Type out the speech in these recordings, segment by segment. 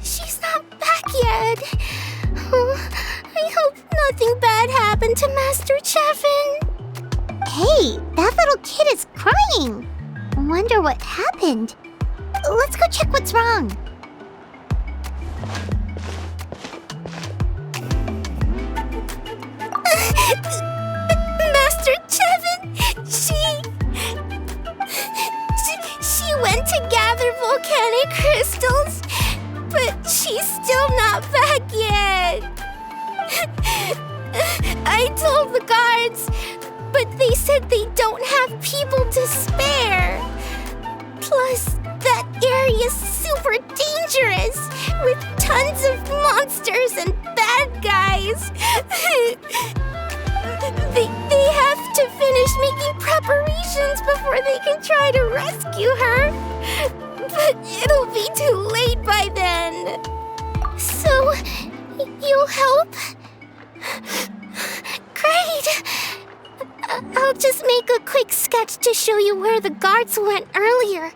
She's not back yet. Oh, I hope nothing bad happened to Master Chevin. Hey, that little kid is crying. Wonder what happened. Let's go check what's wrong. Master Chevin, she went to gather volcanic crystals, but she's still not back yet. I told the guards, but they said they don't have people to spare. Plus, that area's super dangerous, with tons of monsters and bad guys. They have to finish making preparations before they can try to rescue her. But it'll be too late by then. So, you'll help? Great! I'll just make a quick sketch to show you where the guards went earlier.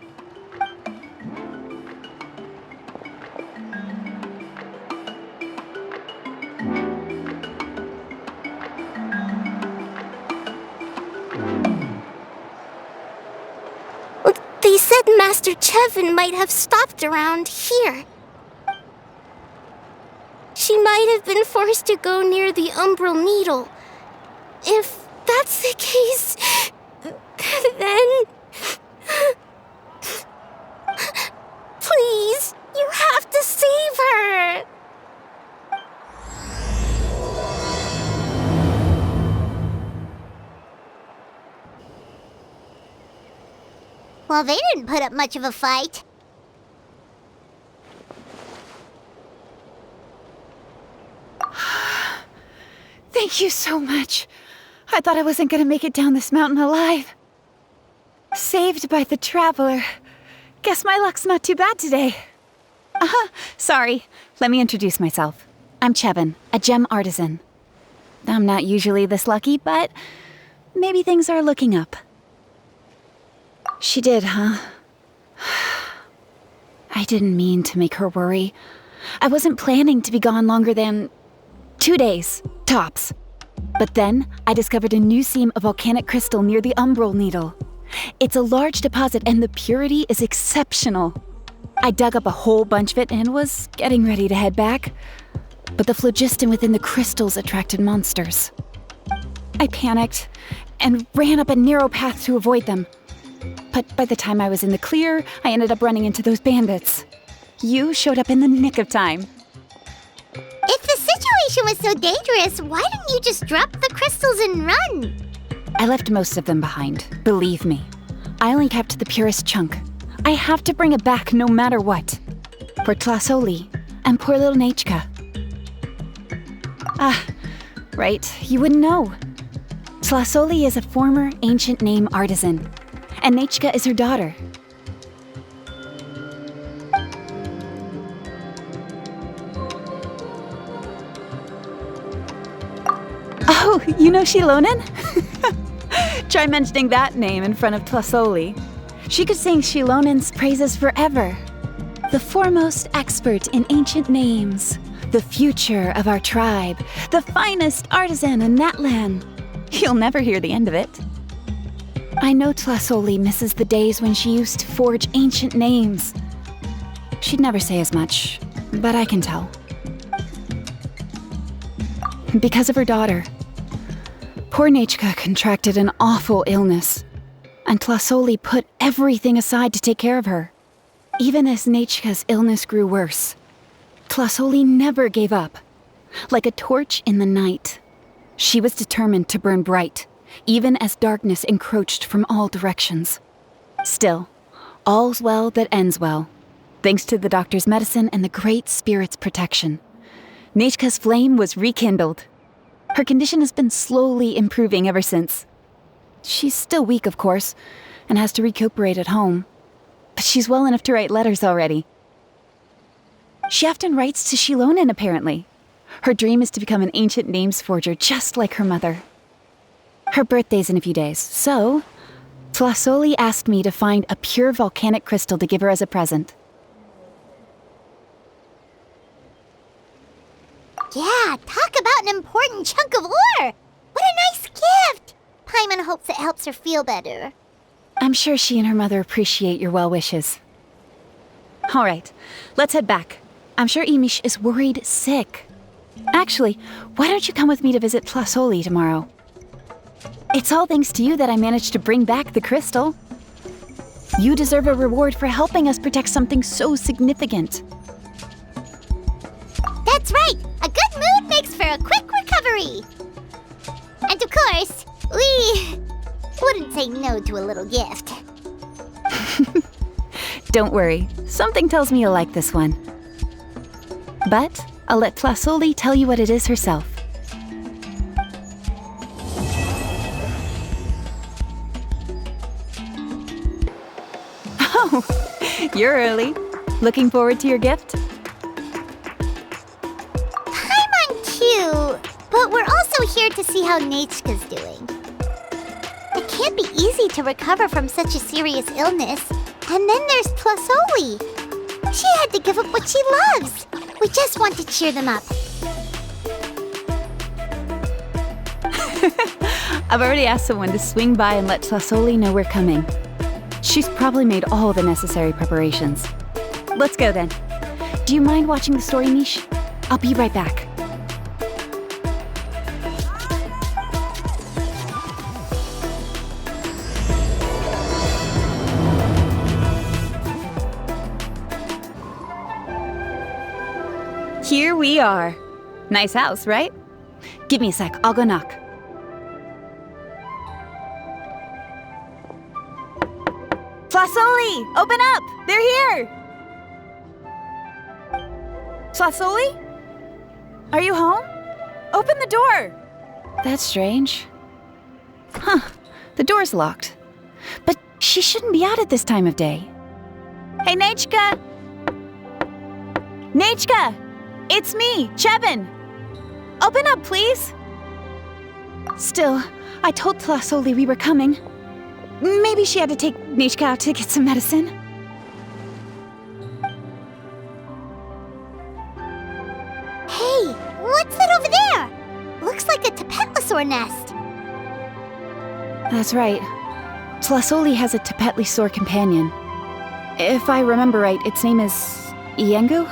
They said Master Chevin might have stopped around here. She might have been forced to go near the Umbral Needle. If that's the case, then... Please, you have to save her! Well, they didn't put up much of a fight. Thank you so much. I thought I wasn't gonna make it down this mountain alive. Saved by the Traveler. Guess my luck's not too bad today. Sorry. Let me introduce myself. I'm Chevin, a gem artisan. I'm not usually this lucky, but maybe things are looking up. She did, huh? I didn't mean to make her worry. I wasn't planning to be gone longer than 2 days, tops. But then I discovered a new seam of volcanic crystal near the Umbral Needle. It's a large deposit and the purity is exceptional. I dug up a whole bunch of it and was getting ready to head back. But the phlogiston within the crystals attracted monsters. I panicked and ran up a narrow path to avoid them. But by the time I was in the clear, I ended up running into those bandits. You showed up in the nick of time. If the situation was so dangerous, why didn't you just drop the crystals and run? I left most of them behind, believe me. I only kept the purest chunk. I have to bring it back no matter what. For Tlasoli and poor little Nechka. Right, you wouldn't know. Tlasoli is a former ancient name artisan, and Nechka is her daughter. Oh, you know Xilonen? Try mentioning that name in front of Tlasoli. She could sing Xilonen's praises forever. The foremost expert in ancient names, the future of our tribe, the finest artisan in Natlan. You'll never hear the end of it. I know Tlasoli misses the days when she used to forge ancient names. She'd never say as much, but I can tell. Because of her daughter. Poor Nechka contracted an awful illness, and Tlasoli put everything aside to take care of her. Even as Nechka's illness grew worse, Tlasoli never gave up. Like a torch in the night, she was determined to burn bright, even as darkness encroached from all directions. Still, all's well that ends well, thanks to the doctor's medicine and the Great Spirit's protection. Nechka's flame was rekindled. Her condition has been slowly improving ever since. She's still weak, of course, and has to recuperate at home. But she's well enough to write letters already. She often writes to Xilonen, apparently. Her dream is to become an ancient names forger, just like her mother. Her birthday's in a few days, so Tlasoli asked me to find a pure volcanic crystal to give her as a present. Yeah, talk about an important chunk of ore! What a nice gift! Paimon hopes it helps her feel better. I'm sure she and her mother appreciate your well wishes. All right, let's head back. I'm sure Imish is worried sick. Actually, why don't you come with me to visit Tlasoli tomorrow? It's all thanks to you that I managed to bring back the crystal. You deserve a reward for helping us protect something so significant. That's right! A good mood makes for a quick recovery! And of course, we wouldn't say no to a little gift. Don't worry, something tells me you'll like this one. But I'll let Tlasoli tell you what it is herself. Oh, you're early. Looking forward to your gift? Paimon too, but we're also here to see how Nechka's doing. It can't be easy to recover from such a serious illness. And then there's Tlasoli. She had to give up what she loves. We just want to cheer them up. I've already asked someone to swing by and let Tlasoli know we're coming. She's probably made all the necessary preparations. Let's go then. Do you mind watching the story niche? I'll be right back. Here we are. Nice house, right? Give me a sec, I'll go knock. Tlasoli! Open up! They're here! Tlasoli? Are you home? Open the door! That's strange. Huh, the door's locked. But she shouldn't be out at this time of day. Hey, Nechka! Nechka! It's me, Chevin! Open up, please! Still, I told Tlasoli we were coming. Maybe she had to take Nechka out to get some medicine. Hey, what's that over there? Looks like a Tapetlosaur nest. That's right. Tlasoli has a Tapetlosaur companion. If I remember right, its name is Iengu?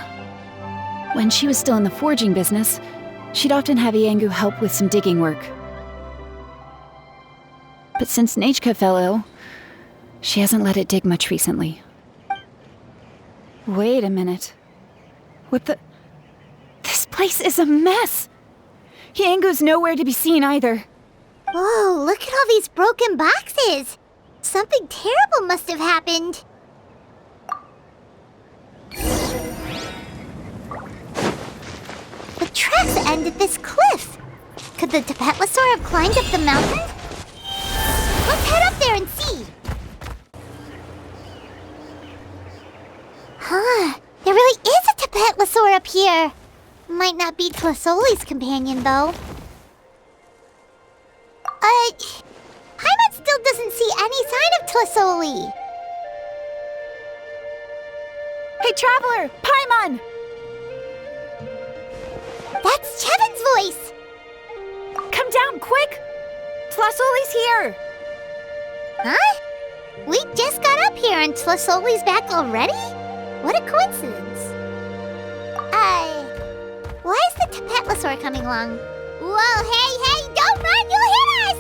When she was still in the forging business, she'd often have Iengu help with some digging work. But since Nechka fell ill, she hasn't let it dig much recently. Wait a minute. What the... This place is a mess! Iengu's nowhere to be seen either. Whoa, look at all these broken boxes! Something terrible must have happened. The tracks end at this cliff. Could the Tapetlosaur have climbed up the mountain? Let's head up there and see. Huh, there really is a Tapetlosaur up here. Might not be Tlasoli's companion, though. Paimon still doesn't see any sign of Tlasoli. Hey, Traveler! Paimon! That's Chevin's voice! Come down, quick! Tlasoli's here! Huh? We just got up here and Tlasoli's back already? What a coincidence. Why is the Tapetlosaur coming along? Whoa, hey, don't run, you'll hit us!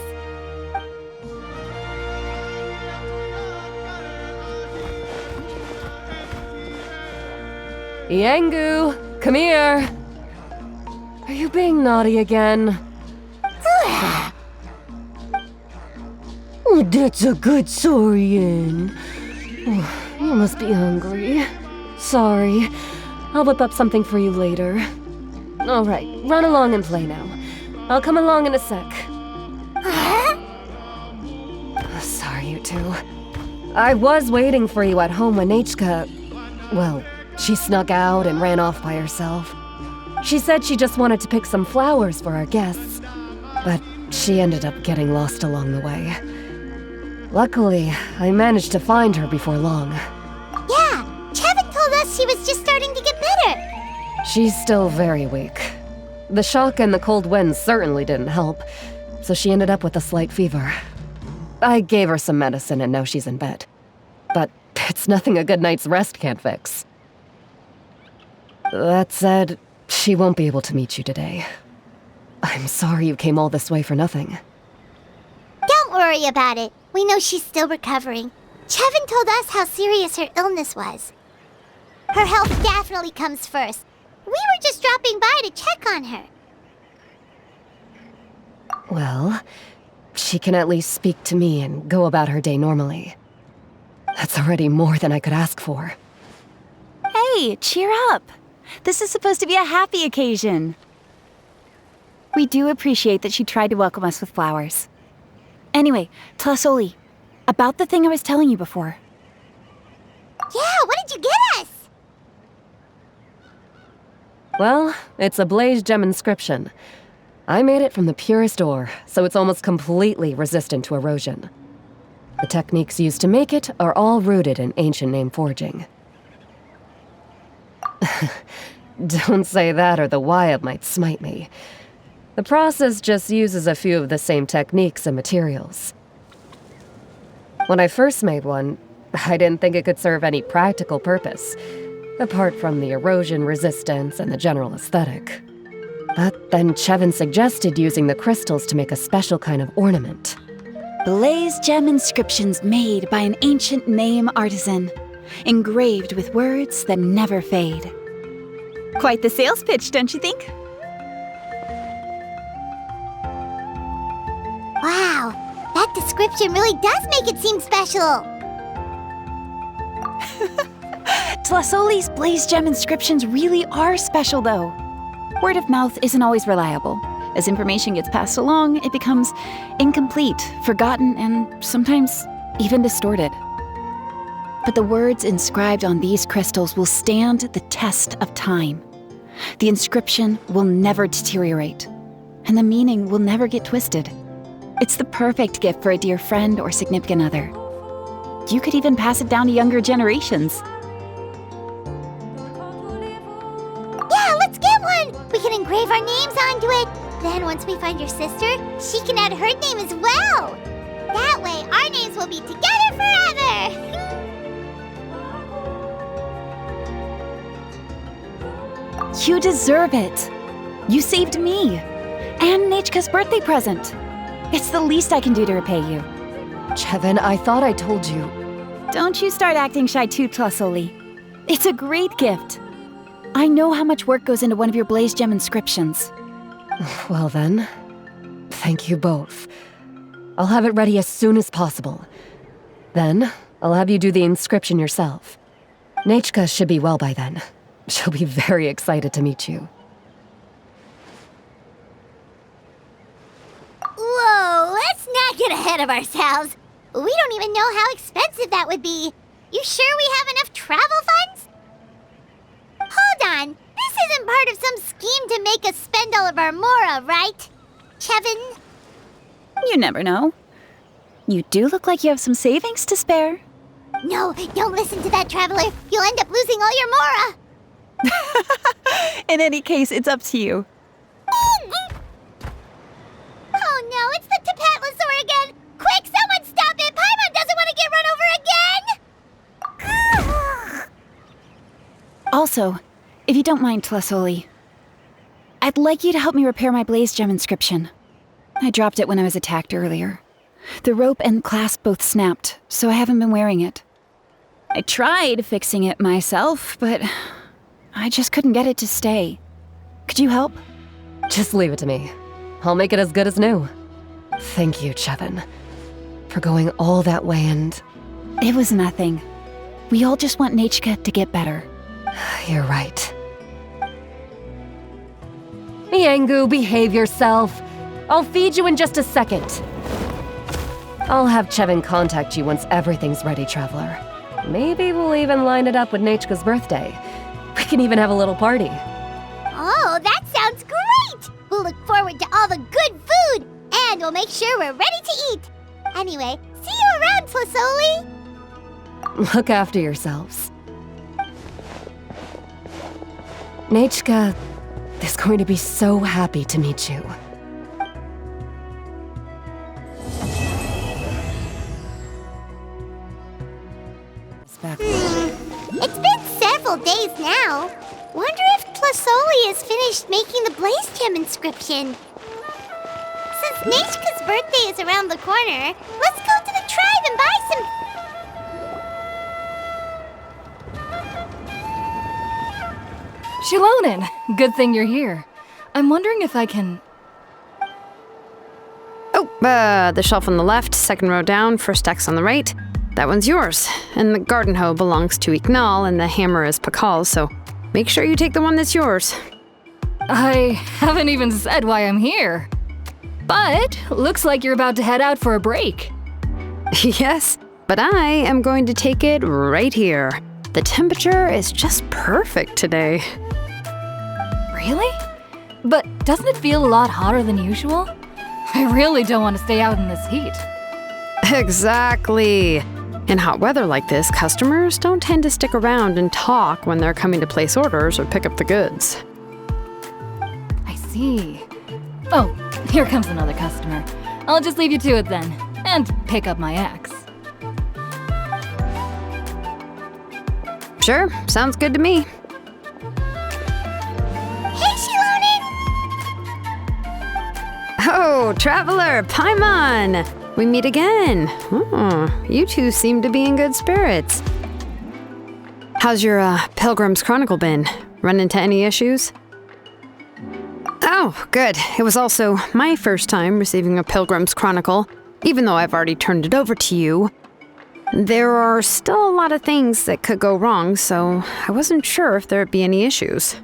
Iengu, come here! Are you being naughty again? Oh, that's a good saurian. Oh, you must be hungry. Sorry. I'll whip up something for you later. All right, run along and play now. I'll come along in a sec. Sorry, you two. I was waiting for you at home when Nechka... Well, she snuck out and ran off by herself. She said she just wanted to pick some flowers for our guests, but she ended up getting lost along the way. Luckily, I managed to find her before long. Yeah, Chevin told us she was just starting to get better. She's still very weak. The shock and the cold winds certainly didn't help, so she ended up with a slight fever. I gave her some medicine and now she's in bed. But it's nothing a good night's rest can't fix. That said, she won't be able to meet you today. I'm sorry you came all this way for nothing. Don't worry about it. We know she's still recovering. Chevin told us how serious her illness was. Her health definitely comes first. We were just dropping by to check on her. Well, she can at least speak to me and go about her day normally. That's already more than I could ask for. Hey, cheer up. This is supposed to be a happy occasion. We do appreciate that she tried to welcome us with flowers. Anyway, Tlasoli, about the thing I was telling you before. Yeah, what did you get us? Well, it's a blaze gem inscription. I made it from the purest ore, so it's almost completely resistant to erosion. The techniques used to make it are all rooted in ancient name forging. Don't say that or the Wyatt might smite me. The process just uses a few of the same techniques and materials. When I first made one, I didn't think it could serve any practical purpose, apart from the erosion resistance and the general aesthetic. But then Chevin suggested using the crystals to make a special kind of ornament. Blaze gem inscriptions made by an ancient name artisan, engraved with words that never fade. Quite the sales pitch, don't you think? Wow, that description really does make it seem special. Tlasoli's blaze gem inscriptions really are special, though. Word of mouth isn't always reliable. As information gets passed along, it becomes incomplete, forgotten, and sometimes even distorted. But the words inscribed on these crystals will stand the test of time. The inscription will never deteriorate, and the meaning will never get twisted. It's the perfect gift for a dear friend or significant other. You could even pass it down to younger generations. Yeah, let's get one! We can engrave our names onto it. Then once we find your sister, she can add her name as well. That way, our names will be together forever! You deserve it. You saved me. And Nechka's birthday present. It's the least I can do to repay you. Chevin, I thought I told you. Don't you start acting shy too, Tlasoli. It's a great gift. I know how much work goes into one of your blaze gem inscriptions. Well then, thank you both. I'll have it ready as soon as possible. Then, I'll have you do the inscription yourself. Nechka should be well by then. She'll be very excited to meet you. Whoa, let's not get ahead of ourselves. We don't even know how expensive that would be. You sure we have enough travel funds? Hold on, this isn't part of some scheme to make us spend all of our mora, right? Chevin? You never know. You do look like you have some savings to spare. No, don't listen to that traveler. You'll end up losing all your mora. In any case, it's up to you. Oh no, it's the Tapatlosaur again! Quick, someone stop it! Paimon doesn't want to get run over again! Also, if you don't mind, Tlasoli, I'd like you to help me repair my blaze gem inscription. I dropped it when I was attacked earlier. The rope and clasp both snapped, so I haven't been wearing it. I tried fixing it myself, but I just couldn't get it to stay. Could you help? Just leave it to me. I'll make it as good as new. Thank you, Chevin, for going all that way and... It was nothing. We all just want Nechka to get better. You're right. Miangu, behave yourself. I'll feed you in just a second. I'll have Chevin contact you once everything's ready, Traveler. Maybe we'll even line it up with Nechka's birthday. We can even have a little party. Oh, that sounds great! We'll look forward to all the good food, and we'll make sure we're ready to eat. Anyway, see you around, Tlasoli. Look after yourselves. Nechka, is going to be so happy to meet you. It's been several days now. Wonder if Tlasoli has finished making the Blaze Gem inscription. Since Nechka's birthday is around the corner, let's go to the tribe and buy some... Xilonen, good thing you're here. I'm wondering if I can... Oh, the shelf on the left, second row down, first X on the right. That one's yours. And the garden hoe belongs to Ignal, and the hammer is Pakal's, so make sure you take the one that's yours. I haven't even said why I'm here. But looks like you're about to head out for a break. Yes, but I am going to take it right here. The temperature is just perfect today. Really? But doesn't it feel a lot hotter than usual? I really don't want to stay out in this heat. Exactly. In hot weather like this, customers don't tend to stick around and talk when they're coming to place orders or pick up the goods. I see. Oh, here comes another customer. I'll just leave you to it then, and pick up my axe. Sure, sounds good to me. Hey, Xilonen! Oh, Traveler, Paimon! We meet again. Oh, you two seem to be in good spirits. How's your Pilgrim's Chronicle been? Run into any issues? Oh, good. It was also my first time receiving a Pilgrim's Chronicle, even though I've already turned it over to you. There are still a lot of things that could go wrong, so I wasn't sure if there'd be any issues.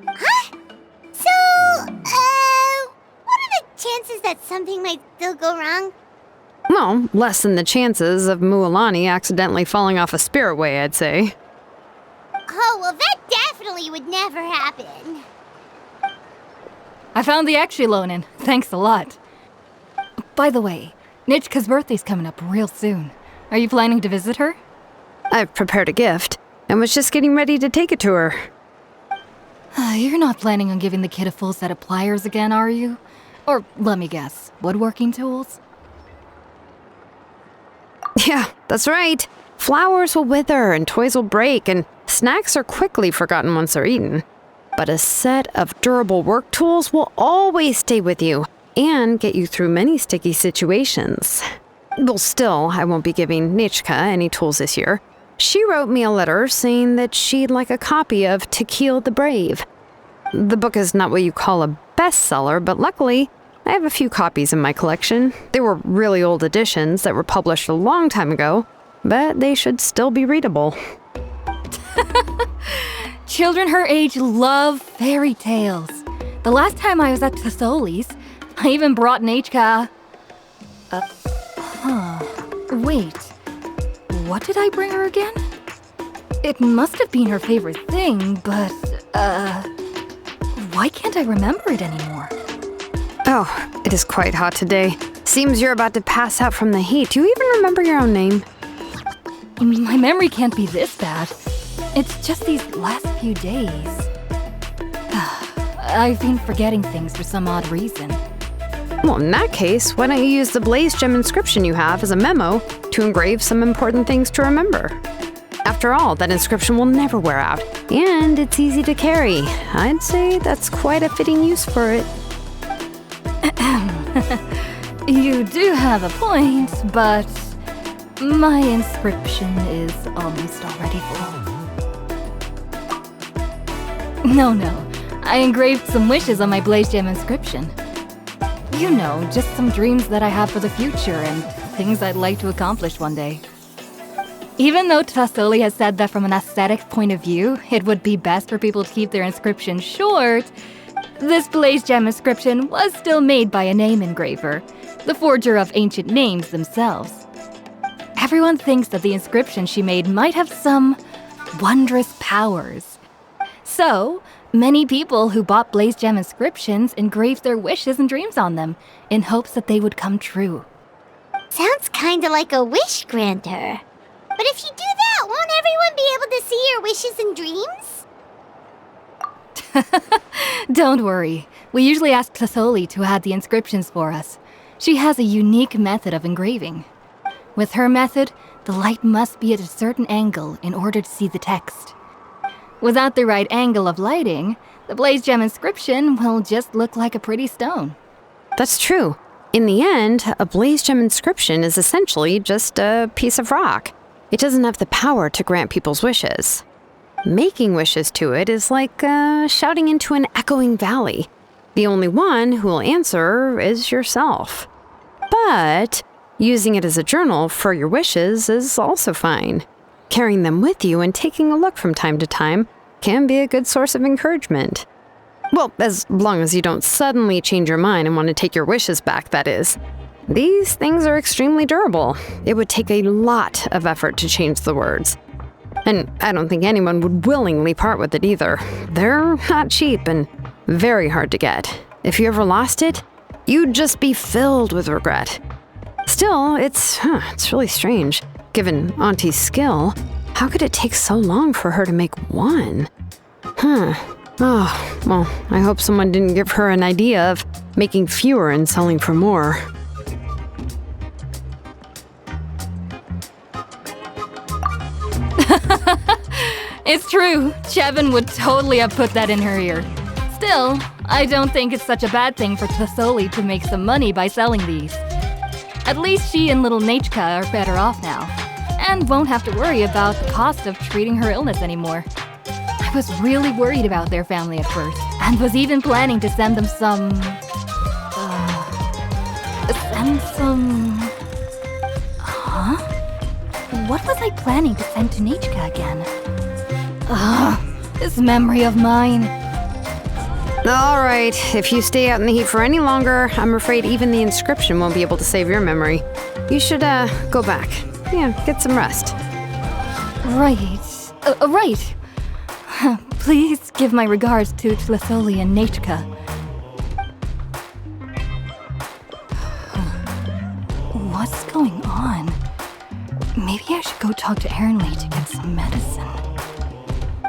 Huh? So, what are the chances that something might still go wrong? Well, less than the chances of Mualani accidentally falling off a spirit way, I'd say. Oh, well, that definitely would never happen. I found the axe, Xilonen. Thanks a lot. By the way, Nechka's birthday's coming up real soon. Are you planning to visit her? I've prepared a gift, and was just getting ready to take it to her. You're not planning on giving the kid a full set of pliers again, are you? Or, let me guess, woodworking tools? Yeah, that's right. Flowers will wither, and toys will break, and snacks are quickly forgotten once they're eaten. But a set of durable work tools will always stay with you, and get you through many sticky situations. Well, still, I won't be giving Nechka any tools this year. She wrote me a letter saying that she'd like a copy of Tequil the Brave. The book is not what you call a bestseller, but luckily, I have a few copies in my collection. They were really old editions that were published a long time ago, but they should still be readable. Children her age love fairy tales. The last time I was at Tlasoli's, I even brought Nechka... Wait. What did I bring her again? It must have been her favorite thing, but, why can't I remember it anymore? Oh, it is quite hot today. Seems you're about to pass out from the heat. Do you even remember your own name? My memory can't be this bad. It's just these last few days. I've been forgetting things for some odd reason. Well, in that case, why don't you use the Blaze Gem inscription you have as a memo to engrave some important things to remember? After all, that inscription will never wear out, and it's easy to carry. I'd say that's quite a fitting use for it. You do have a point, but my inscription is almost already full. No, I engraved some wishes on my Blaze Gem inscription. You know, just some dreams that I have for the future and things I'd like to accomplish one day. Even though Tlasoli has said that from an aesthetic point of view, it would be best for people to keep their inscription short, this Blaze Gem inscription was still made by a name engraver, the forger of ancient names themselves. Everyone thinks that the inscription she made might have some wondrous powers. So, many people who bought Blaze Gem inscriptions engraved their wishes and dreams on them, in hopes that they would come true. Sounds kinda like a wish granter. But if you do that, won't everyone be able to see your wishes and dreams? Don't worry. We usually ask Tlassoli to add the inscriptions for us. She has a unique method of engraving. With her method, the light must be at a certain angle in order to see the text. Without the right angle of lighting, the blaze gem inscription will just look like a pretty stone. That's true. In the end, a blaze gem inscription is essentially just a piece of rock. It doesn't have the power to grant people's wishes. Making wishes to it is like shouting into an echoing valley. The only one who will answer is yourself. But using it as a journal for your wishes is also fine. Carrying them with you and taking a look from time to time can be a good source of encouragement. Well, as long as you don't suddenly change your mind and want to take your wishes back, that is. These things are extremely durable. It would take a lot of effort to change the words. And I don't think anyone would willingly part with it either. They're not cheap and very hard to get. If you ever lost it, you'd just be filled with regret. Still, it's really strange. Given Auntie's skill, how could it take so long for her to make one? Oh, well, I hope someone didn't give her an idea of making fewer and selling for more. It's true. Chevin would totally have put that in her ear. Still, I don't think it's such a bad thing for Tlassoli to make some money by selling these. At least she and little Nechka are better off now, and won't have to worry about the cost of treating her illness anymore. I was really worried about their family at first, and was even planning to send them some... Huh? What was I planning to send to Nechka again? This memory of mine. All right, if you stay out in the heat for any longer, I'm afraid even the inscription won't be able to save your memory. You should, go back. Yeah, get some rest. Right. Right. Please give my regards to Tlassoli and Nechka. What's going on? Maybe I should go talk to Erinley to get some medicine.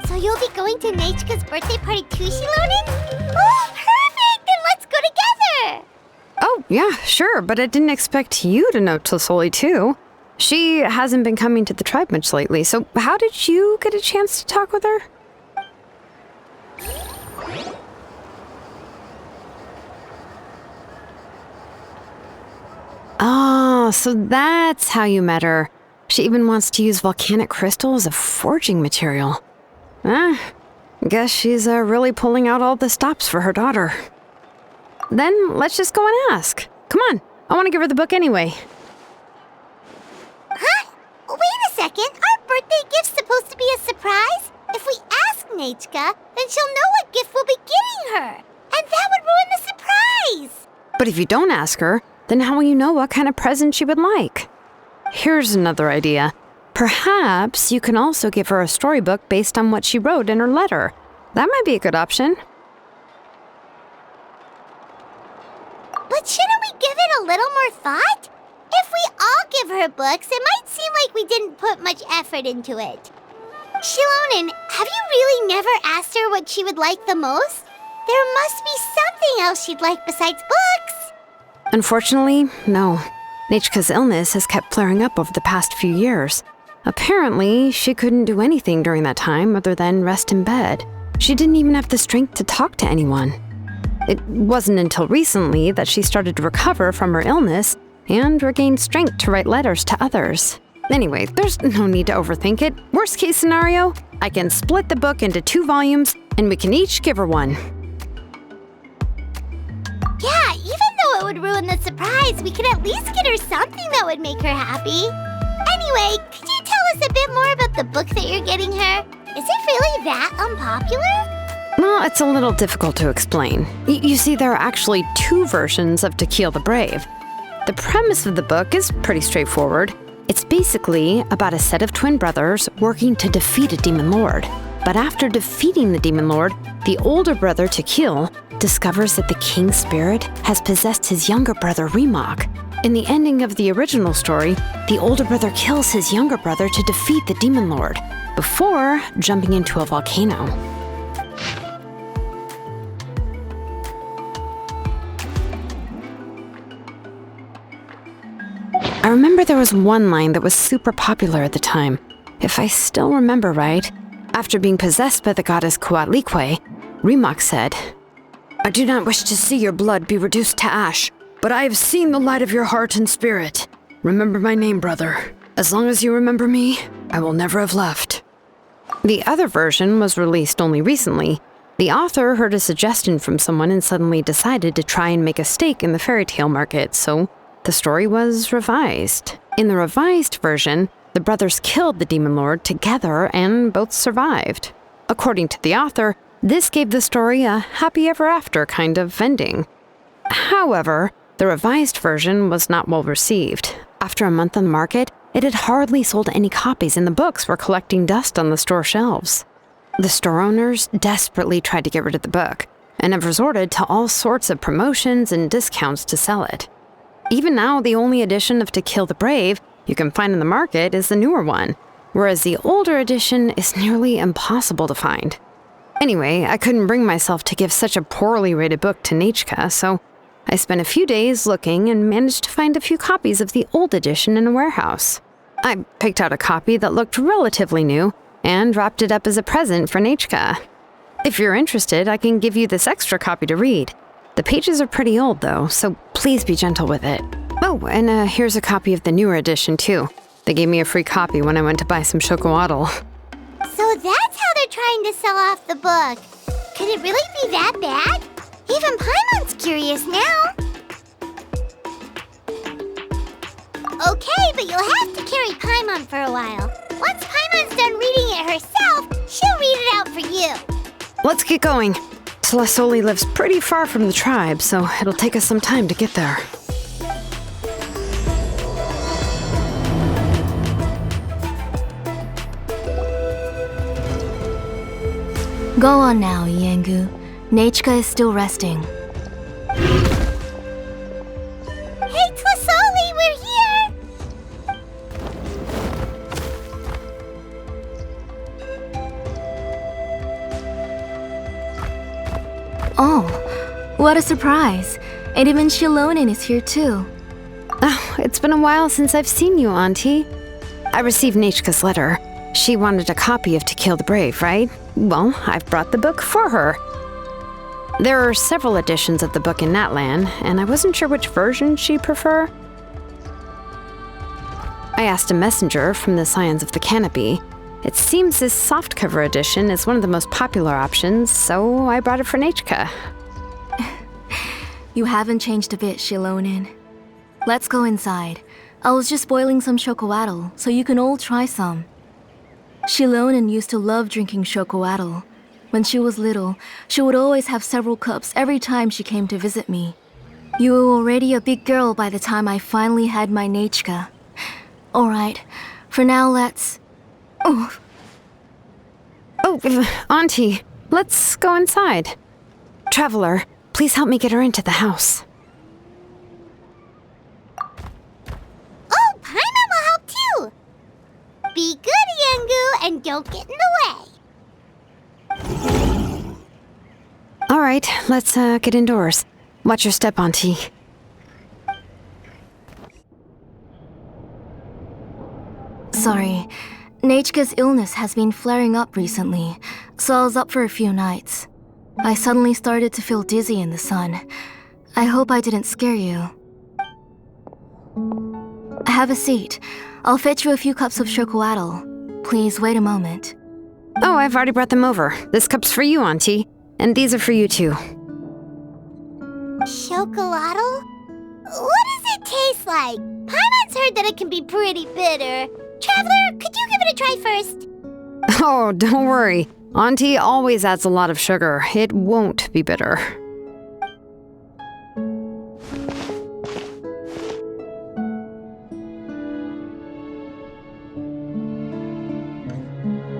So you'll be going to Nechka's birthday party too, Xilonen? Oh, perfect! Then let's go together! Oh, yeah, sure, but I didn't expect you to know Tlassoli too. She hasn't been coming to the tribe much lately, so how did you get a chance to talk with her? Oh, so that's how you met her. She even wants to use volcanic crystal as a forging material. Guess she's really pulling out all the stops for her daughter. Then let's just go and ask. Come on, I want to give her the book anyway. Huh? Wait a second, our birthday gift's supposed to be a surprise? If we ask Nechka, then she'll know what gift we'll be getting her. And that would ruin the surprise! But if you don't ask her, then how will you know what kind of present she would like? Here's another idea. Perhaps you can also give her a storybook based on what she wrote in her letter. That might be a good option. But shouldn't we give it a little more thought? If we all give her books, it might seem like we didn't put much effort into it. Xilonen, have you really never asked her what she would like the most? There must be something else she'd like besides books. Unfortunately, no. Nechka's illness has kept flaring up over the past few years. Apparently, she couldn't do anything during that time other than rest in bed. She didn't even have the strength to talk to anyone. It wasn't until recently that she started to recover from her illness and regained strength to write letters to others. Anyway, there's no need to overthink it. Worst case scenario, I can split the book into 2 volumes and we can each give her one. Yeah, even though it would ruin the surprise, we could at least get her something that would make her happy. Anyway, could you tell us a bit more about the book that you're getting her? Is it really that unpopular? Well, it's a little difficult to explain. You see, there are actually 2 versions of To Kill the Brave. The premise of the book is pretty straightforward. It's basically about a set of twin brothers working to defeat a demon lord. But after defeating the demon lord, the older brother, Tequil, discovers that the king's spirit has possessed his younger brother, Remok. In the ending of the original story, the older brother kills his younger brother to defeat the demon lord, before jumping into a volcano. I remember there was one line that was super popular at the time. If I still remember right, after being possessed by the goddess Coatlicue, Rimac said, "I do not wish to see your blood be reduced to ash, but I have seen the light of your heart and spirit. Remember my name, brother. As long as you remember me, I will never have left." The other version was released only recently. The author heard a suggestion from someone and suddenly decided to try and make a stake in the fairy tale market, so the story was revised. In the revised version, the brothers killed the demon lord together and both survived. According to the author, this gave the story a happy ever after kind of ending. However, the revised version was not well received. After a month on the market, it had hardly sold any copies and the books were collecting dust on the store shelves. The store owners desperately tried to get rid of the book and have resorted to all sorts of promotions and discounts to sell it. Even now, the only edition of To Kill the Brave you can find in the market is the newer one, whereas the older edition is nearly impossible to find. Anyway, I couldn't bring myself to give such a poorly rated book to Nechka, so I spent a few days looking and managed to find a few copies of the old edition in a warehouse. I picked out a copy that looked relatively new and wrapped it up as a present for Nechka. If you're interested, I can give you this extra copy to read. The pages are pretty old though, so please be gentle with it. Oh, and here's a copy of the newer edition too. They gave me a free copy when I went to buy some chocolatl. So that's how they're trying to sell off the book. Could it really be that bad? Even Paimon's curious now. Okay, but you'll have to carry Paimon for a while. Once Paimon's done reading it herself, she'll read it out for you. Let's get going. Tlasoli lives pretty far from the tribe, so it'll take us some time to get there. Go on now, Yengu. Nechka is still resting. Hey, Tlasoli, we're here! Oh, what a surprise. And even Xilonen is here too. Oh, it's been a while since I've seen you, Auntie. I received Nechka's letter. She wanted a copy of To Kill the Brave, right? Well, I've brought the book for her. There are several editions of the book in Natlan, and I wasn't sure which version she'd prefer. I asked a messenger from the Scions of the Canopy. It seems this softcover edition is one of the most popular options, so I brought it for Nechka. You haven't changed a bit, Xilonen. Let's go inside. I was just boiling some chocolatl, so you can all try some. Xilonen used to love drinking chocolatl. When she was little, she would always have several cups every time she came to visit me. You were already a big girl by the time I finally had my Nechka. Alright, for now let's... Oh, Auntie, let's go inside. Traveler, please help me get her into the house. Oh, Paimon will help too! Be good, Yengu, and don't get in the way. All right, let's get indoors. Watch your step, Auntie. Sorry, Nechka's illness has been flaring up recently, so I was up for a few nights. I suddenly started to feel dizzy in the sun. I hope I didn't scare you. Have a seat. I'll fetch you a few cups of chocolatl. Please wait a moment. Oh, I've already brought them over. This cup's for you, Auntie. And these are for you, too. Chocolatl? What does it taste like? Paimon's heard that it can be pretty bitter. Traveler, could you give it a try first? Oh, don't worry. Auntie always adds a lot of sugar. It won't be bitter.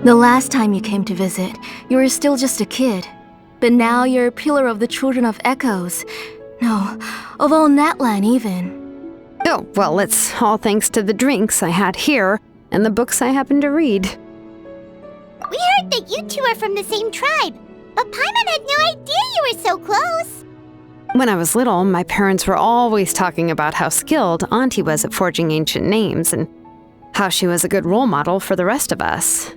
The last time you came to visit, you were still just a kid. But now you're a pillar of the children of Echoes. No, of all Natlan even. Oh, well, it's all thanks to the drinks I had here and the books I happened to read. We heard that you two are from the same tribe, but Paimon had no idea you were so close. When I was little, my parents were always talking about how skilled Auntie was at forging ancient names and how she was a good role model for the rest of us.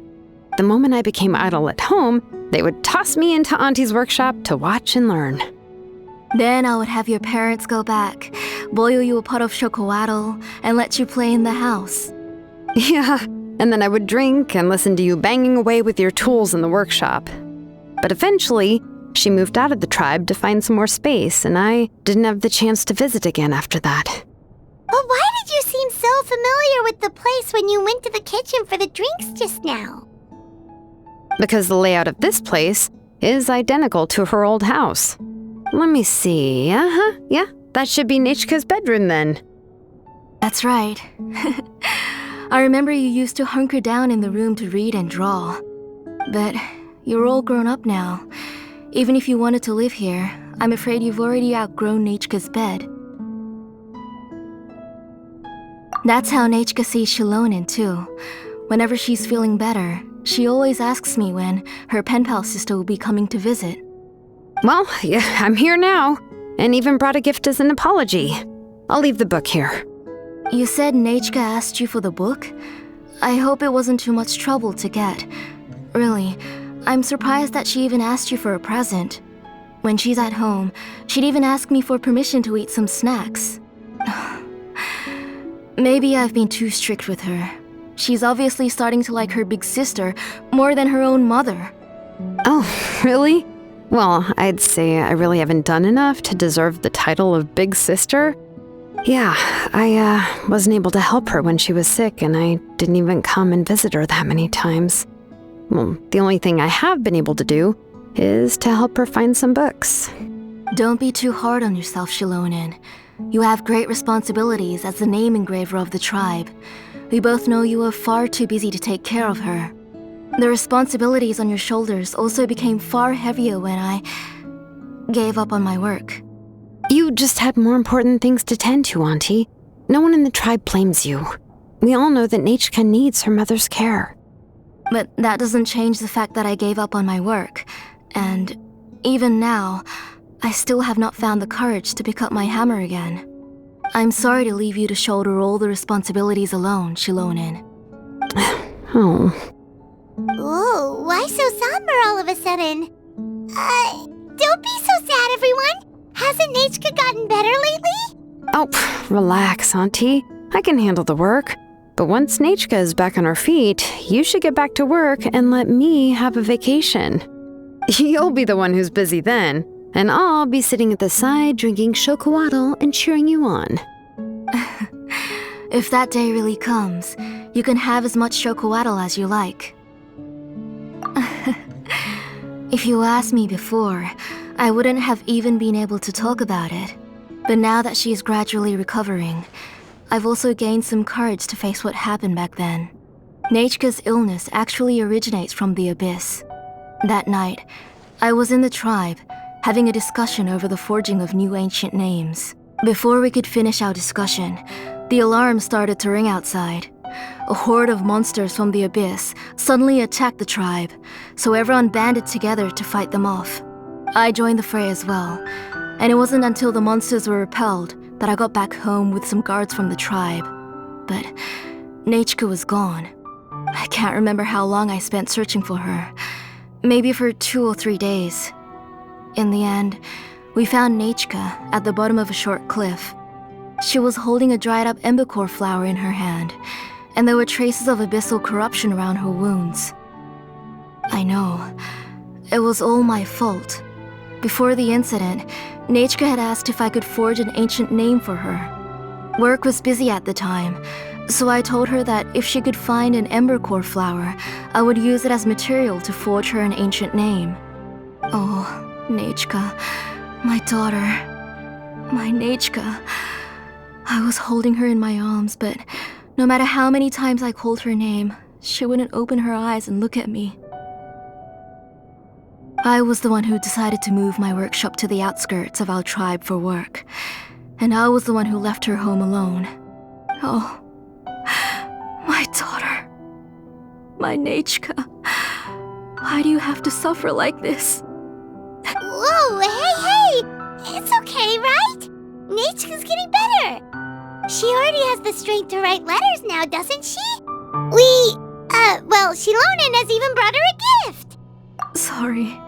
The moment I became idle at home, they would toss me into Auntie's workshop to watch and learn. Then I would have your parents go back, boil you a pot of chocolatl, and let you play in the house. Yeah, and then I would drink and listen to you banging away with your tools in the workshop. But eventually, she moved out of the tribe to find some more space, and I didn't have the chance to visit again after that. But why did you seem so familiar with the place when you went to the kitchen for the drinks just now? Because the layout of this place is identical to her old house. Let me see. Yeah, that should be Nechka's bedroom then. That's right. I remember you used to hunker down in the room to read and draw. But you're all grown up now. Even if you wanted to live here, I'm afraid you've already outgrown Nechka's bed. That's how Nechka sees Xilonen too. Whenever she's feeling better, she always asks me when her pen pal sister will be coming to visit. Well, yeah, I'm here now, and even brought a gift as an apology. I'll leave the book here. You said Nechka asked you for the book? I hope it wasn't too much trouble to get. Really, I'm surprised that she even asked you for a present. When she's at home, she'd even ask me for permission to eat some snacks. Maybe I've been too strict with her. She's obviously starting to like her big sister more than her own mother. Oh, really? Well, I'd say I really haven't done enough to deserve the title of big sister. Yeah, I wasn't able to help her when she was sick, and I didn't even come and visit her that many times. Well, the only thing I have been able to do is to help her find some books. Don't be too hard on yourself, Xilonen. You have great responsibilities as the name engraver of the tribe. We both know you are far too busy to take care of her. The responsibilities on your shoulders also became far heavier when I gave up on my work. You just had more important things to tend to, Auntie. No one in the tribe blames you. We all know that Nechka needs her mother's care. But that doesn't change the fact that I gave up on my work. And even now, I still have not found the courage to pick up my hammer again. I'm sorry to leave you to shoulder all the responsibilities alone, Xilonen. Oh. Ooh, why so somber all of a sudden? Don't be so sad, everyone. Hasn't Nechka gotten better lately? Oh, relax, Auntie. I can handle the work. But once Nechka is back on her feet, you should get back to work and let me have a vacation. You'll be the one who's busy then, and I'll be sitting at the side drinking chocolatl and cheering you on. If that day really comes, you can have as much chocolatl as you like. If you asked me before, I wouldn't have even been able to talk about it. But now that she's gradually recovering, I've also gained some courage to face what happened back then. Nechka's illness actually originates from the abyss. That night, I was in the tribe, having a discussion over the forging of new ancient names. Before we could finish our discussion, the alarm started to ring outside. A horde of monsters from the abyss suddenly attacked the tribe, so everyone banded together to fight them off. I joined the fray as well, and it wasn't until the monsters were repelled that I got back home with some guards from the tribe. But Nechka was gone. I can't remember how long I spent searching for her. Maybe for 2 or 3 days. In the end, we found Nechka at the bottom of a short cliff. She was holding a dried up embercore flower in her hand, and there were traces of abyssal corruption around her wounds. I know. It was all my fault. Before the incident, Nechka had asked if I could forge an ancient name for her. Work was busy at the time, so I told her that if she could find an embercore flower, I would use it as material to forge her an ancient name. Oh, Nechka, my daughter, my Nechka. I was holding her in my arms, but no matter how many times I called her name, she wouldn't open her eyes and look at me. I was the one who decided to move my workshop to the outskirts of our tribe for work, and I was the one who left her home alone. Oh, my daughter, my Nechka. Why do you have to suffer like this? Whoa, hey! It's okay. okay, right? Nechka's getting better. She already has the strength to write letters now, doesn't she? Xilonen has even brought her a gift. Sorry.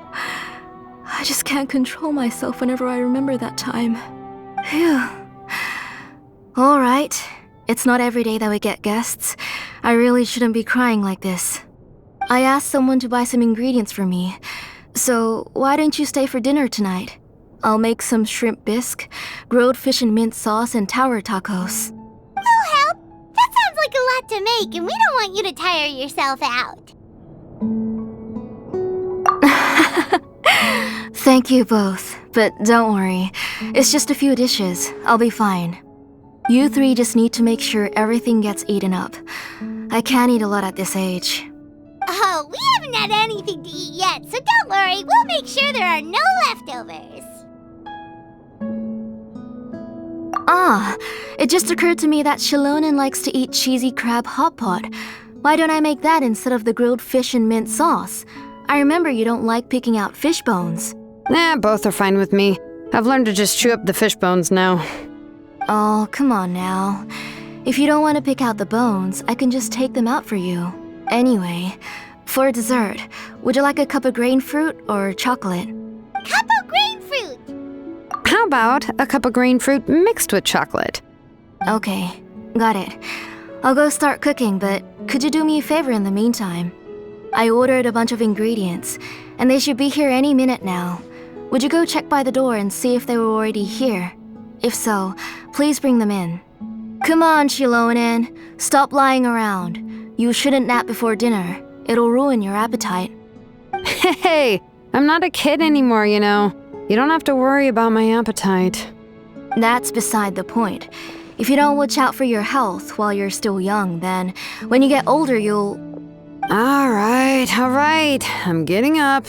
I just can't control myself whenever I remember that time. Phew. Alright. It's not every day that we get guests. I really shouldn't be crying like this. I asked someone to buy some ingredients for me. So, why don't you stay for dinner tonight? I'll make some shrimp bisque, grilled fish and mint sauce, and tower tacos. We'll help. That sounds like a lot to make, and we don't want you to tire yourself out. Thank you both, but don't worry. It's just a few dishes. I'll be fine. You three just need to make sure everything gets eaten up. I can't eat a lot at this age. Oh, we haven't had anything to eat yet, so don't worry. We'll make sure there are no leftovers. It just occurred to me that Xilonen likes to eat cheesy crab hot pot. Why don't I make that instead of the grilled fish and mint sauce? I remember you don't like picking out fish bones. Both are fine with me. I've learned to just chew up the fish bones now. Oh, come on now. If you don't want to pick out the bones, I can just take them out for you. Anyway, for dessert, would you like a cup of grain fruit or chocolate? Cup of grain fruit! How about a cup of green fruit mixed with chocolate? Okay, got it. I'll go start cooking, but could you do me a favor in the meantime? I ordered a bunch of ingredients, and they should be here any minute now. Would you go check by the door and see if they were already here? If so, please bring them in. Come on, Xilonen. Stop lying around. You shouldn't nap before dinner. It'll ruin your appetite. Hey, I'm not a kid anymore, you know. You don't have to worry about my appetite. That's beside the point. If you don't watch out for your health while you're still young, then when you get older, you'll... All right. I'm getting up.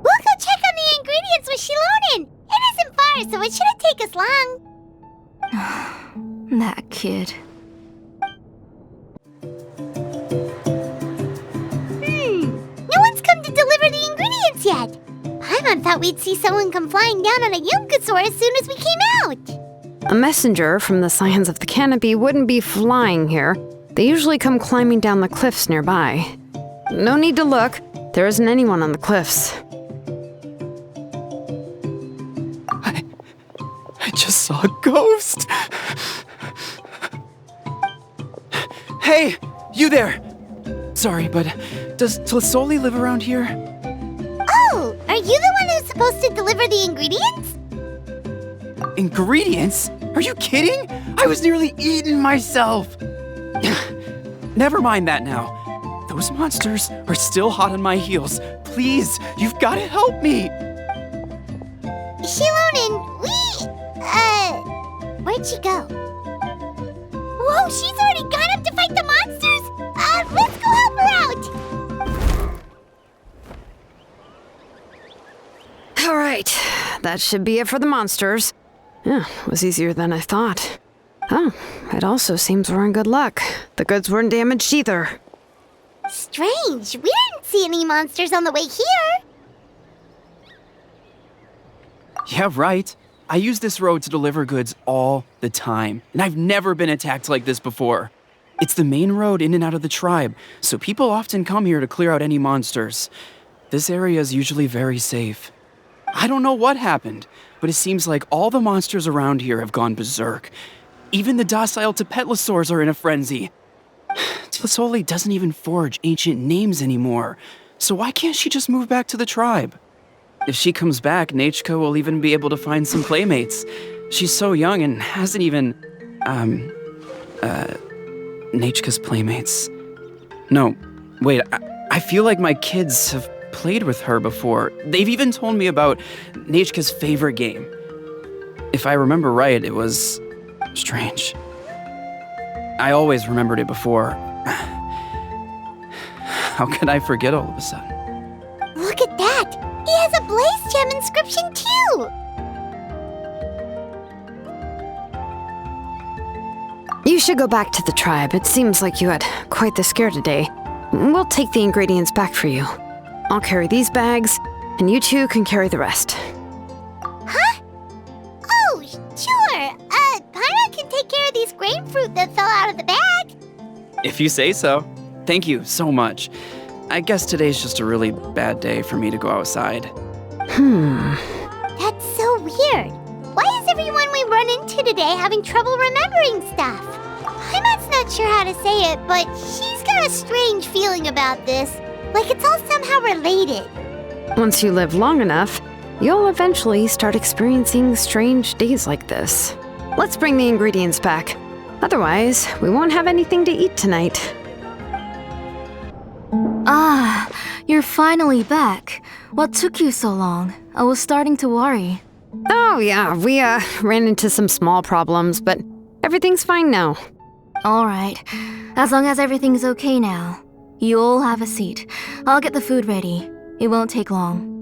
We'll go check on the ingredients with Xilonen. It isn't far, so it shouldn't take us long. That kid. No one's come to deliver the ingredients yet. Paimon thought we'd see someone come flying down on a Yunkasaur as soon as we came out. A messenger from the Scions of the Canopy wouldn't be flying here. They usually come climbing down the cliffs nearby. No need to look. There isn't anyone on the cliffs. I just saw a ghost. Hey, you there! Sorry, but does Tlasoli live around here? Oh, are you the one who's supposed to deliver the ingredients? Ingredients? Are you kidding? I was nearly eating myself. Never mind that now. Those monsters are still hot on my heels. Please, you've got to help me. Xilonen, where'd she go? Whoa, she's already gone up to fight the monsters! Let's go help her out! All right, that should be it for the monsters. Yeah, it was easier than I thought. Oh, it also seems we're in good luck. The goods weren't damaged either. Strange, we didn't see any monsters on the way here. Yeah, right. I use this road to deliver goods all the time, and I've never been attacked like this before. It's the main road in and out of the tribe, so people often come here to clear out any monsters. This area is usually very safe. I don't know what happened, but it seems like all the monsters around here have gone berserk. Even the docile Tepetlosaurs are in a frenzy. Tlasoli doesn't even forge ancient names anymore, so why can't she just move back to the tribe? If she comes back, Nechka will even be able to find some playmates. She's so young and hasn't even... Nechka's playmates. No, wait, I feel like my kids have played with her before. They've even told me about Nechka's favorite game. If I remember right, it was... strange. I always remembered it before. How could I forget all of a sudden? Look at that! He has a Blaze Gem inscription too! You should go back to the tribe. It seems like you had quite the scare today. We'll take the ingredients back for you. I'll carry these bags, and you two can carry the rest. Huh? Oh, sure. Paimon can take care of these grain fruit that fell out of the bag. If you say so. Thank you so much. I guess today's just a really bad day for me to go outside. That's so weird. Why is everyone we run into today having trouble remembering stuff? Paimon's not sure how to say it, but she's got a strange feeling about this. Like it's all somehow related. Once you live long enough, you'll eventually start experiencing strange days like this. Let's bring the ingredients back. Otherwise, we won't have anything to eat tonight. Ah, you're finally back. What took you so long? I was starting to worry. Oh yeah, we ran into some small problems, but everything's fine now. Alright, as long as everything's okay now. You all have a seat. I'll get the food ready. It won't take long.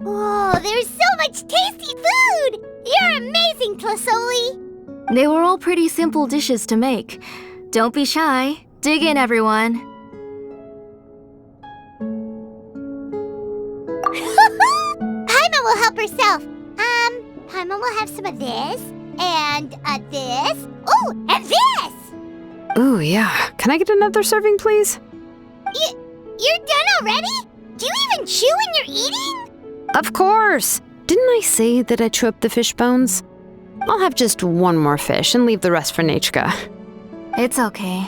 Whoa, there's so much tasty food! You're amazing, Tlasoli! They were all pretty simple dishes to make. Don't be shy. Dig in, everyone. Paimon will help herself. Paimon will have some of this, and this. Oh, and this! Ooh, yeah. Can I get another serving, please? You're done already? Do you even chew when you're eating? Of course! Didn't I say that I chew up the fish bones? I'll have just one more fish and leave the rest for Nechka. It's okay.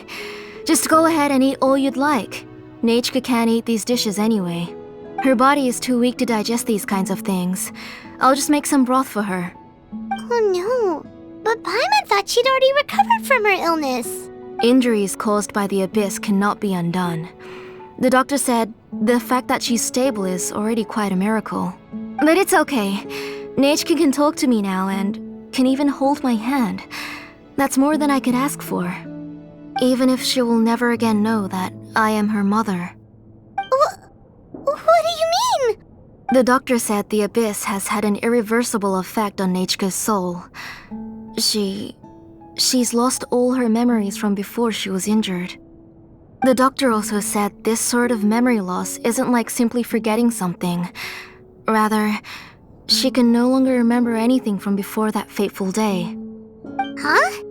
Just go ahead and eat all you'd like. Nechka can't eat these dishes anyway. Her body is too weak to digest these kinds of things. I'll just make some broth for her. Oh no, but Paimon thought she'd already recovered from her illness. Injuries caused by the abyss cannot be undone. The doctor said the fact that she's stable is already quite a miracle. But it's okay. Nechka can talk to me now and can even hold my hand. That's more than I could ask for. Even if she will never again know that I am her mother. What do you mean? The doctor said the abyss has had an irreversible effect on Nechka's soul. She's lost all her memories from before she was injured. The doctor also said this sort of memory loss isn't like simply forgetting something. Rather, she can no longer remember anything from before that fateful day. Huh?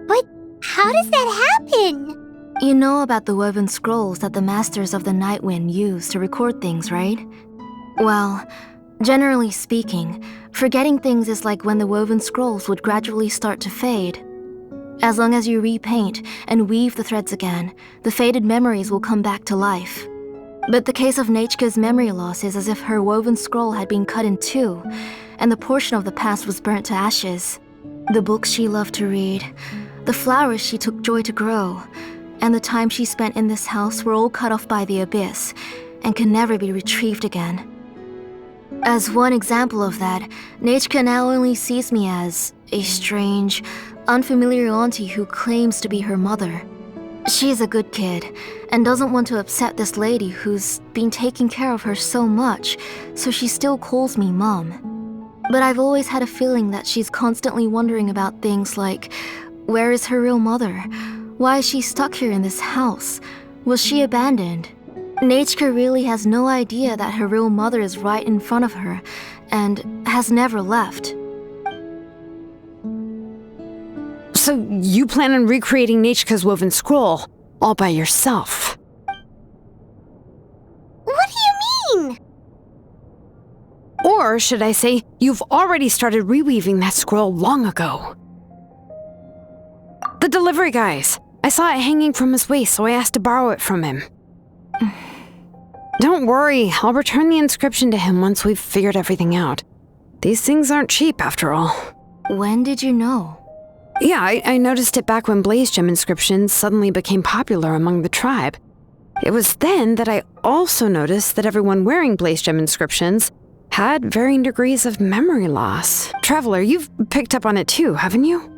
But how does that happen? You know about the woven scrolls that the Masters of the Night Wind use to record things, right? Well, generally speaking, forgetting things is like when the woven scrolls would gradually start to fade. As long as you repaint and weave the threads again, the faded memories will come back to life. But the case of Nechka's memory loss is as if her woven scroll had been cut in two, and the portion of the past was burnt to ashes. The books she loved to read, the flowers she took joy to grow, and the time she spent in this house were all cut off by the abyss, and can never be retrieved again. As one example of that, Nechka now only sees me as a strange, unfamiliar auntie who claims to be her mother. She's a good kid, and doesn't want to upset this lady who's been taking care of her so much, so she still calls me Mom. But I've always had a feeling that she's constantly wondering about things like, where is her real mother? Why is she stuck here in this house? Was she abandoned? Nechka really has no idea that her real mother is right in front of her, and has never left. So you plan on recreating Nechka's woven scroll all by yourself? What do you mean? Or should I say, you've already started reweaving that scroll long ago. The delivery guys. I saw it hanging from his waist, so I asked to borrow it from him. Don't worry, I'll return the inscription to him once we've figured everything out. These things aren't cheap, after all. When did you know? Yeah, I noticed it back when blaze gem inscriptions suddenly became popular among the tribe. It was then that I also noticed that everyone wearing blaze gem inscriptions had varying degrees of memory loss. Traveler, you've picked up on it too, haven't you?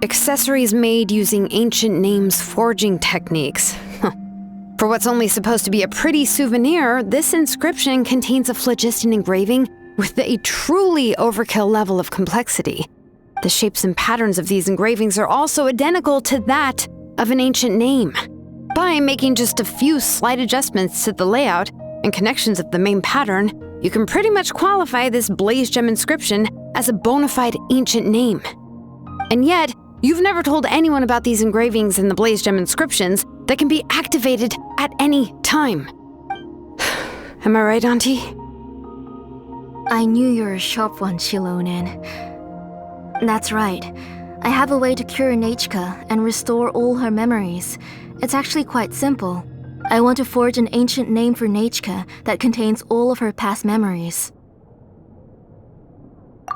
Accessories made using ancient names forging techniques. For what's only supposed to be a pretty souvenir, this inscription contains a phlogiston engraving with a truly overkill level of complexity. The shapes and patterns of these engravings are also identical to that of an ancient name. By making just a few slight adjustments to the layout and connections of the main pattern, you can pretty much qualify this blaze gem inscription as a bona fide ancient name. And yet, you've never told anyone about these engravings and the blaze gem inscriptions that can be activated at any time. Am I right, Auntie? I knew you were a sharp one, Xilonen. That's right. I have a way to cure Nechka and restore all her memories. It's actually quite simple. I want to forge an ancient name for Nechka that contains all of her past memories.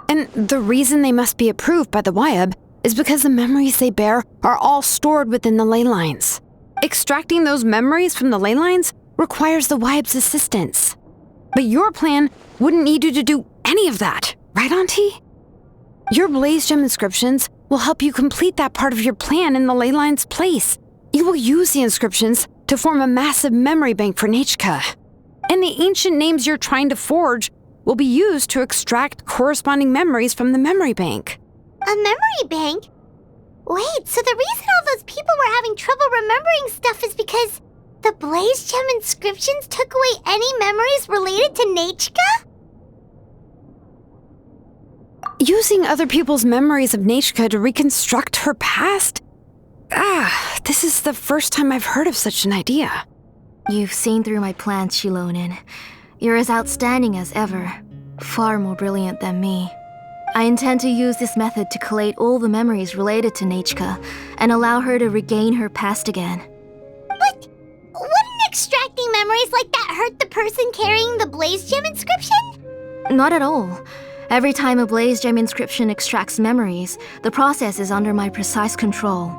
And the reason they must be approved by the Wyab is because the memories they bear are all stored within the ley lines. Extracting those memories from the ley lines requires the Wyab's assistance. But your plan wouldn't need you to do any of that, right, Auntie? Your blaze gem inscriptions will help you complete that part of your plan in the ley line's place. You will use the inscriptions to form a massive memory bank for Nechka. And the ancient names you're trying to forge will be used to extract corresponding memories from the memory bank. A memory bank? Wait, so the reason all those people were having trouble remembering stuff is because the blaze gem inscriptions took away any memories related to Nechka? Using other people's memories of Nechka to reconstruct her past? This is the first time I've heard of such an idea. You've seen through my plans, Xilonen. You're as outstanding as ever. Far more brilliant than me. I intend to use this method to collate all the memories related to Nechka and allow her to regain her past again. But wouldn't extracting memories like that hurt the person carrying the blaze gem inscription? Not at all. Every time a blaze gem inscription extracts memories, the process is under my precise control.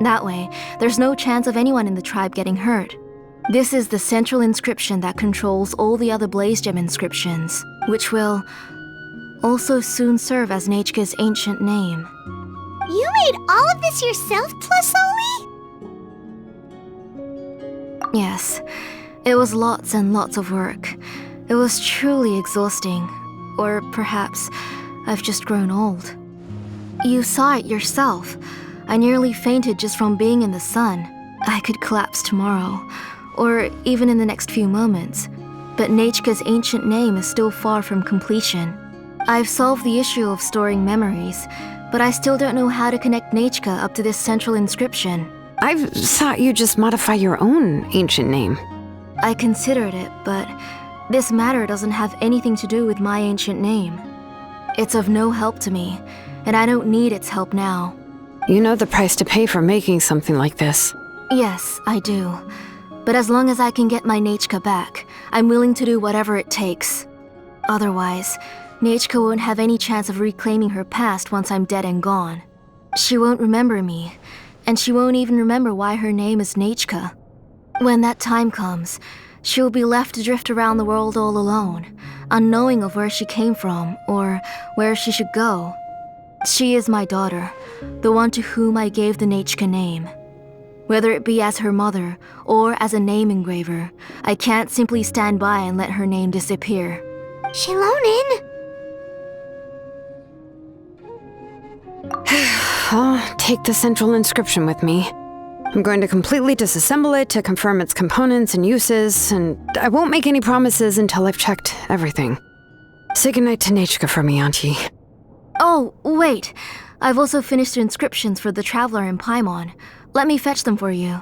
That way, there's no chance of anyone in the tribe getting hurt. This is the central inscription that controls all the other blaze gem inscriptions, which will also soon serve as Nechka's ancient name. You made all of this yourself, Tlasoli? Yes, it was lots and lots of work. It was truly exhausting. Or perhaps I've just grown old. You saw it yourself. I nearly fainted just from being in the sun. I could collapse tomorrow, or even in the next few moments. But Nechka's ancient name is still far from completion. I've solved the issue of storing memories, but I still don't know how to connect Nechka up to this central inscription. I thought you just modify your own ancient name. I considered it, but this matter doesn't have anything to do with my ancient name. It's of no help to me, and I don't need its help now. You know the price to pay for making something like this. Yes, I do. But as long as I can get my Nechka back, I'm willing to do whatever it takes. Otherwise, Nechka won't have any chance of reclaiming her past once I'm dead and gone. She won't remember me, and she won't even remember why her name is Nechka. When that time comes, she'll be left to drift around the world all alone, unknowing of where she came from or where she should go. She is my daughter, the one to whom I gave the Nechka name. Whether it be as her mother or as a name engraver, I can't simply stand by and let her name disappear. Xilonen! I'll take the central inscription with me. I'm going to completely disassemble it to confirm its components and uses, and I won't make any promises until I've checked everything. Say goodnight to Nechka for me, Auntie. Oh, wait. I've also finished the inscriptions for the Traveler in Paimon. Let me fetch them for you.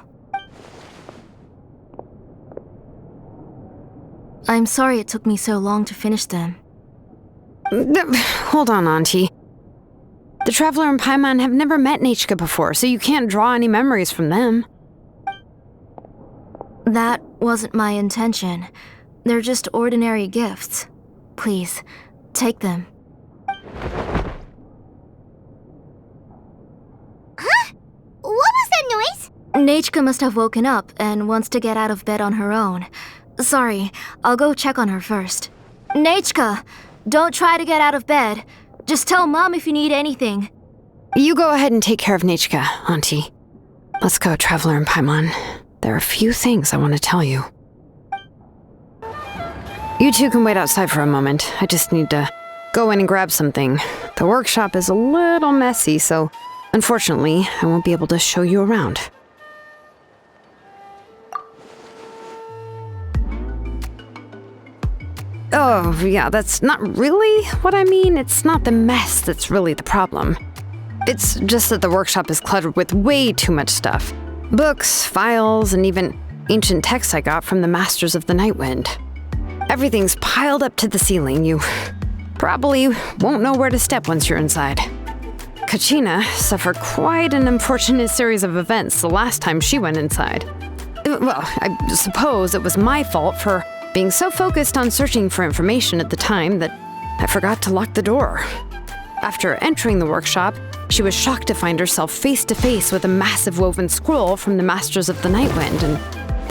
I'm sorry it took me so long to finish them. Hold on, Auntie. The Traveler and Paimon have never met Nechka before, so you can't draw any memories from them. That wasn't my intention. They're just ordinary gifts. Please, take them. Huh? What was that noise? Nechka must have woken up and wants to get out of bed on her own. Sorry, I'll go check on her first. Nechka, don't try to get out of bed. Just tell Mom if you need anything. You go ahead and take care of Nechka, Auntie. Let's go, Traveler and Paimon. There are a few things I want to tell you. You two can wait outside for a moment. I just need to go in and grab something. The workshop is a little messy, so unfortunately, I won't be able to show you around. Oh, yeah, that's not really what I mean. It's not the mess that's really the problem. It's just that the workshop is cluttered with way too much stuff. Books, files, and even ancient texts I got from the Masters of the Nightwind. Everything's piled up to the ceiling. You probably won't know where to step once you're inside. Kachina suffered quite an unfortunate series of events the last time she went inside. Well, I suppose it was my fault for being so focused on searching for information at the time that I forgot to lock the door. After entering the workshop, she was shocked to find herself face to face with a massive woven scroll from the Masters of the Nightwind, and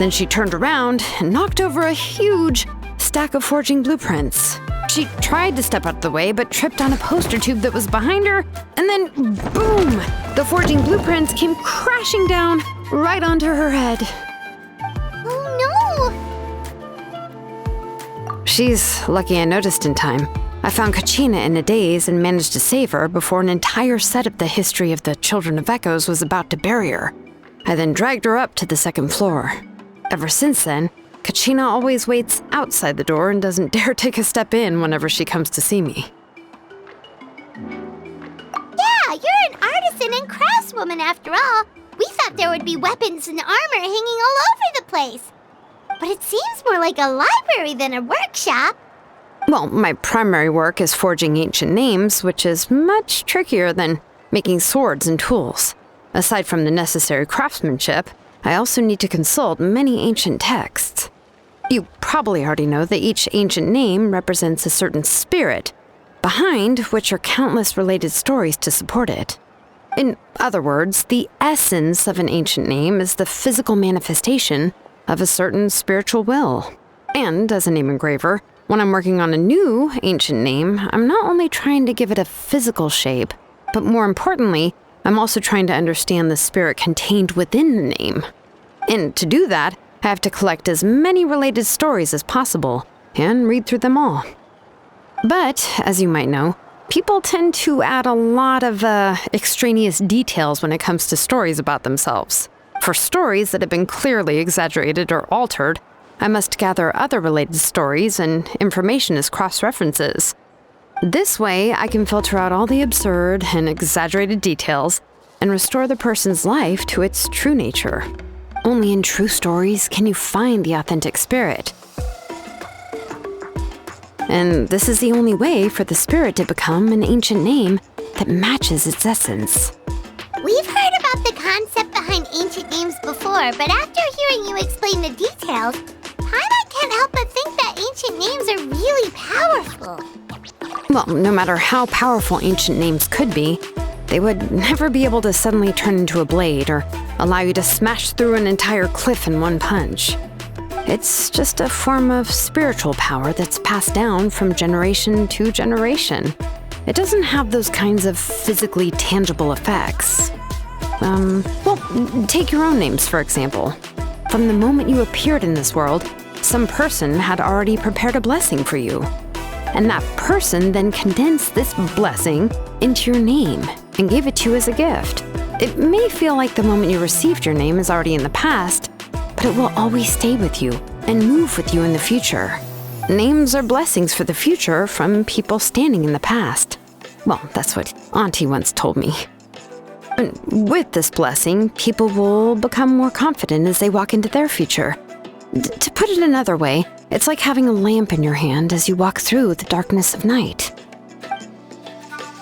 then she turned around and knocked over a huge stack of forging blueprints. She tried to step out of the way, but tripped on a poster tube that was behind her, and then boom! The forging blueprints came crashing down right onto her head. Oh no! She's lucky I noticed in time. I found Kachina in a daze and managed to save her before an entire set of the history of the Children of Echoes was about to bury her. I then dragged her up to the second floor. Ever since then, Kachina always waits outside the door and doesn't dare take a step in whenever she comes to see me. Yeah, you're an artisan and craftswoman after all. We thought there would be weapons and armor hanging all over the place. But it seems more like a library than a workshop. Well, my primary work is forging ancient names, which is much trickier than making swords and tools. Aside from the necessary craftsmanship, I also need to consult many ancient texts. You probably already know that each ancient name represents a certain spirit, behind which are countless related stories to support it. In other words, the essence of an ancient name is the physical manifestation of a certain spiritual will. And as a name engraver, when I'm working on a new ancient name, I'm not only trying to give it a physical shape, but more importantly, I'm also trying to understand the spirit contained within the name. And to do that, I have to collect as many related stories as possible and read through them all. But, as you might know, people tend to add a lot of extraneous details when it comes to stories about themselves. For stories that have been clearly exaggerated or altered, I must gather other related stories and information as cross-references. This way, I can filter out all the absurd and exaggerated details and restore the person's life to its true nature. Only in true stories can you find the authentic spirit. And this is the only way for the spirit to become an ancient name that matches its essence. We've heard about the concept behind ancient names before, but after hearing you explain the details, I can't help but think that ancient names are really powerful. Well, no matter how powerful ancient names could be, they would never be able to suddenly turn into a blade or allow you to smash through an entire cliff in one punch. It's just a form of spiritual power that's passed down from generation to generation. It doesn't have those kinds of physically tangible effects. Well, take your own names, for example. From the moment you appeared in this world, some person had already prepared a blessing for you. And that person then condensed this blessing into your name and gave it to you as a gift. It may feel like the moment you received your name is already in the past, but it will always stay with you and move with you in the future. Names are blessings for the future from people standing in the past. Well, that's what Auntie once told me. And with this blessing, people will become more confident as they walk into their future. To put it another way, it's like having a lamp in your hand as you walk through the darkness of night.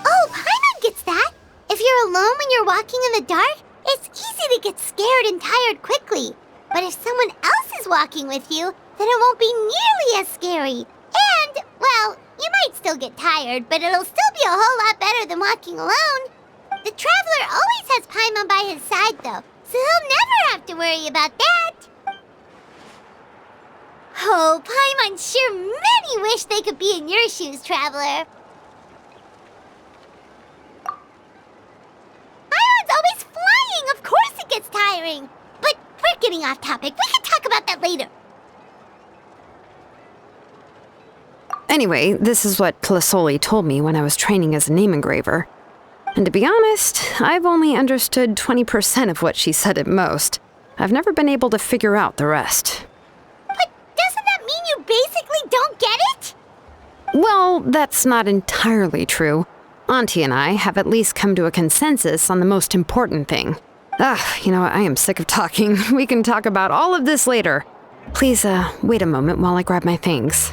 Oh, Paimon gets that. If you're alone when you're walking in the dark, it's easy to get scared and tired quickly. But if someone else is walking with you, then it won't be nearly as scary. And, well, you might still get tired, but it'll still be a whole lot better than walking alone. The traveler always has Paimon by his side, though, so he'll never have to worry about that. Oh, Paimon sure many wish they could be in your shoes, traveler. Paimon's always flying. Of course it gets tiring. But we're getting off topic. We can talk about that later. Anyway, this is what Plasoli told me when I was training as a name engraver. And to be honest, I've only understood 20% of what she said at most. I've never been able to figure out the rest. But doesn't that mean you basically don't get it? Well, that's not entirely true. Auntie and I have at least come to a consensus on the most important thing. I am sick of talking. We can talk about all of this later. Please, wait a moment while I grab my things.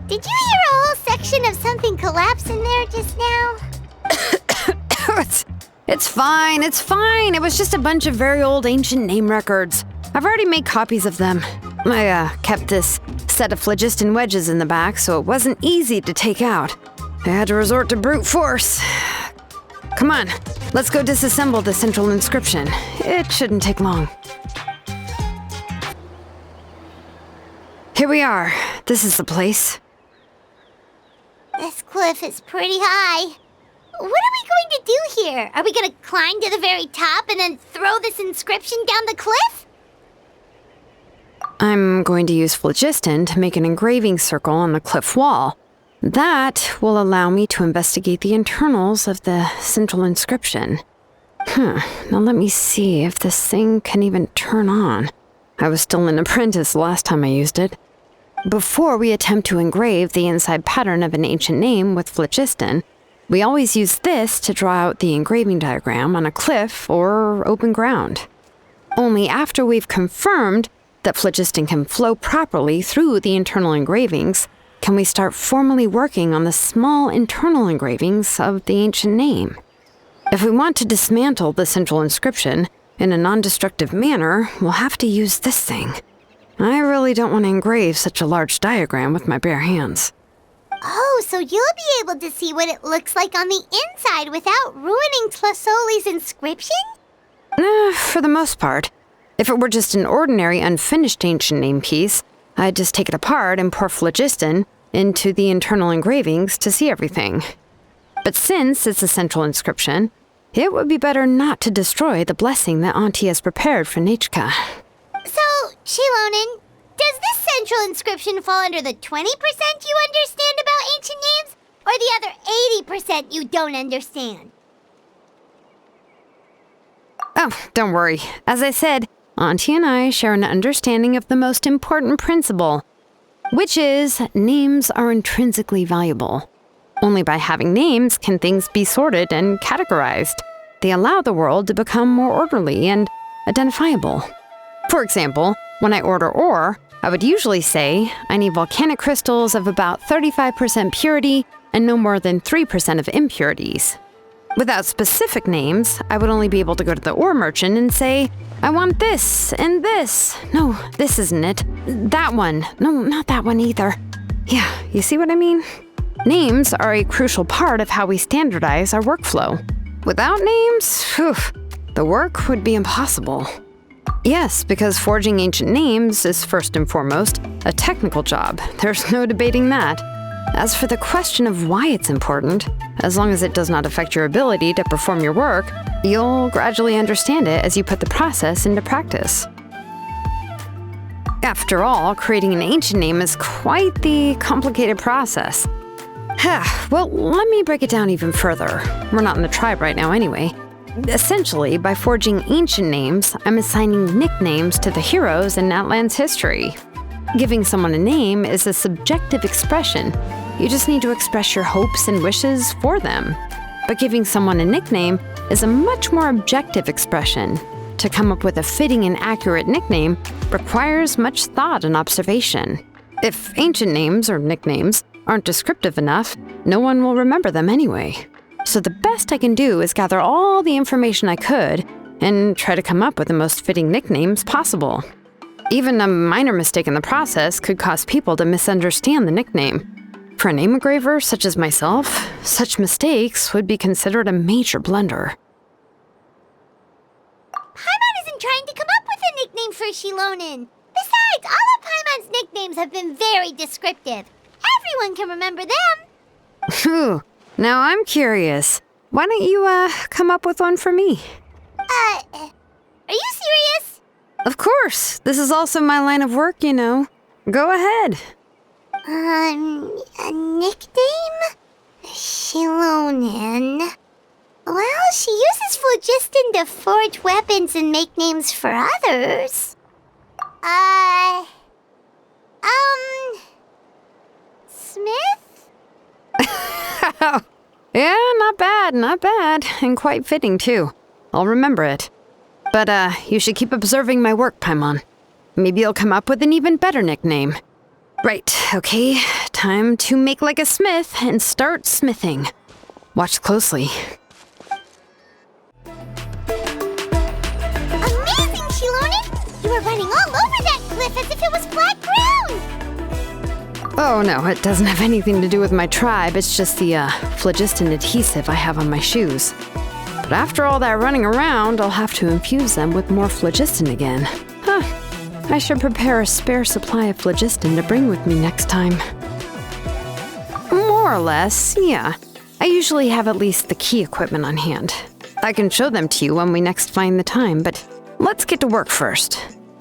Did you hear a whole section of something collapse in there just now? It's fine. It was just a bunch of very old ancient name records. I've already made copies of them. I kept this set of phlogiston wedges in the back, so it wasn't easy to take out. I had to resort to brute force. Come on, let's go disassemble the central inscription. It shouldn't take long. Here we are. This is the place. This cliff is pretty high. What are we going to do here? Are we going to climb to the very top and then throw this inscription down the cliff? I'm going to use phlogiston to make an engraving circle on the cliff wall. That will allow me to investigate the internals of the central inscription. Now let me see if this thing can even turn on. I was still an apprentice last time I used it. Before we attempt to engrave the inside pattern of an ancient name with phlogiston, we always use this to draw out the engraving diagram on a cliff or open ground. Only after we've confirmed that phlogiston can flow properly through the internal engravings can we start formally working on the small internal engravings of the ancient name. If we want to dismantle the central inscription in a non-destructive manner, we'll have to use this thing. I really don't want to engrave such a large diagram with my bare hands. Oh, so you'll be able to see what it looks like on the inside without ruining Tlasoli's inscription? For the most part. If it were just an ordinary unfinished ancient name piece, I'd just take it apart and pour phlogiston into the internal engravings to see everything. But since it's a central inscription, it would be better not to destroy the blessing that Auntie has prepared for Nechka. So, Xilonen, does this central inscription fall under the 20% you understand about ancient names, or the other 80% you don't understand? Oh, don't worry. As I said, Auntie and I share an understanding of the most important principle, which is names are intrinsically valuable. Only by having names can things be sorted and categorized. They allow the world to become more orderly and identifiable. For example, when I order ore, I would usually say I need volcanic crystals of about 35% purity and no more than 3% of impurities. Without specific names, I would only be able to go to the ore merchant and say, I want this and this. No, this isn't it. That one. No, not that one either. Yeah, you see what I mean? Names are a crucial part of how we standardize our workflow. Without names, the work would be impossible. Yes, because forging ancient names is first and foremost a technical job. There's no debating that. As for the question of why it's important, as long as it does not affect your ability to perform your work, you'll gradually understand it as you put the process into practice. After all, creating an ancient name is quite the complicated process. Well, let me break it down even further. We're not in the tribe right now anyway. Essentially, by forging ancient names, I'm assigning nicknames to the heroes in Natlan's history. Giving someone a name is a subjective expression. You just need to express your hopes and wishes for them. But giving someone a nickname is a much more objective expression. To come up with a fitting and accurate nickname requires much thought and observation. If ancient names or nicknames aren't descriptive enough, no one will remember them anyway. So the best I can do is gather all the information I could and try to come up with the most fitting nicknames possible. Even a minor mistake in the process could cause people to misunderstand the nickname. For a name engraver such as myself, such mistakes would be considered a major blunder. Paimon isn't trying to come up with a nickname for Xilonen. Besides, all of Paimon's nicknames have been very descriptive. everyone can remember them. Phew. Now I'm curious. Why don't you, come up with one for me? Are you serious? Of course. This is also my line of work, you know. Go ahead. A nickname? Xilonen. Well, she uses phlogiston to forge weapons and make names for others. Smith? Yeah, not bad, and quite fitting too. I'll remember it. But, you should keep observing my work, Paimon. Maybe you'll come up with an even better nickname. Right, okay, time to make like a smith and start smithing. Watch closely. Amazing, Xilonen! You were running all over that cliff as if it was flat ground! Oh no, it doesn't have anything to do with my tribe, it's just the, phlogiston adhesive I have on my shoes. But after all that running around, I'll have to infuse them with more phlogiston again. Huh. I should prepare a spare supply of phlogiston to bring with me next time. More or less, yeah. I usually have at least the key equipment on hand. I can show them to you when we next find the time, but let's get to work first.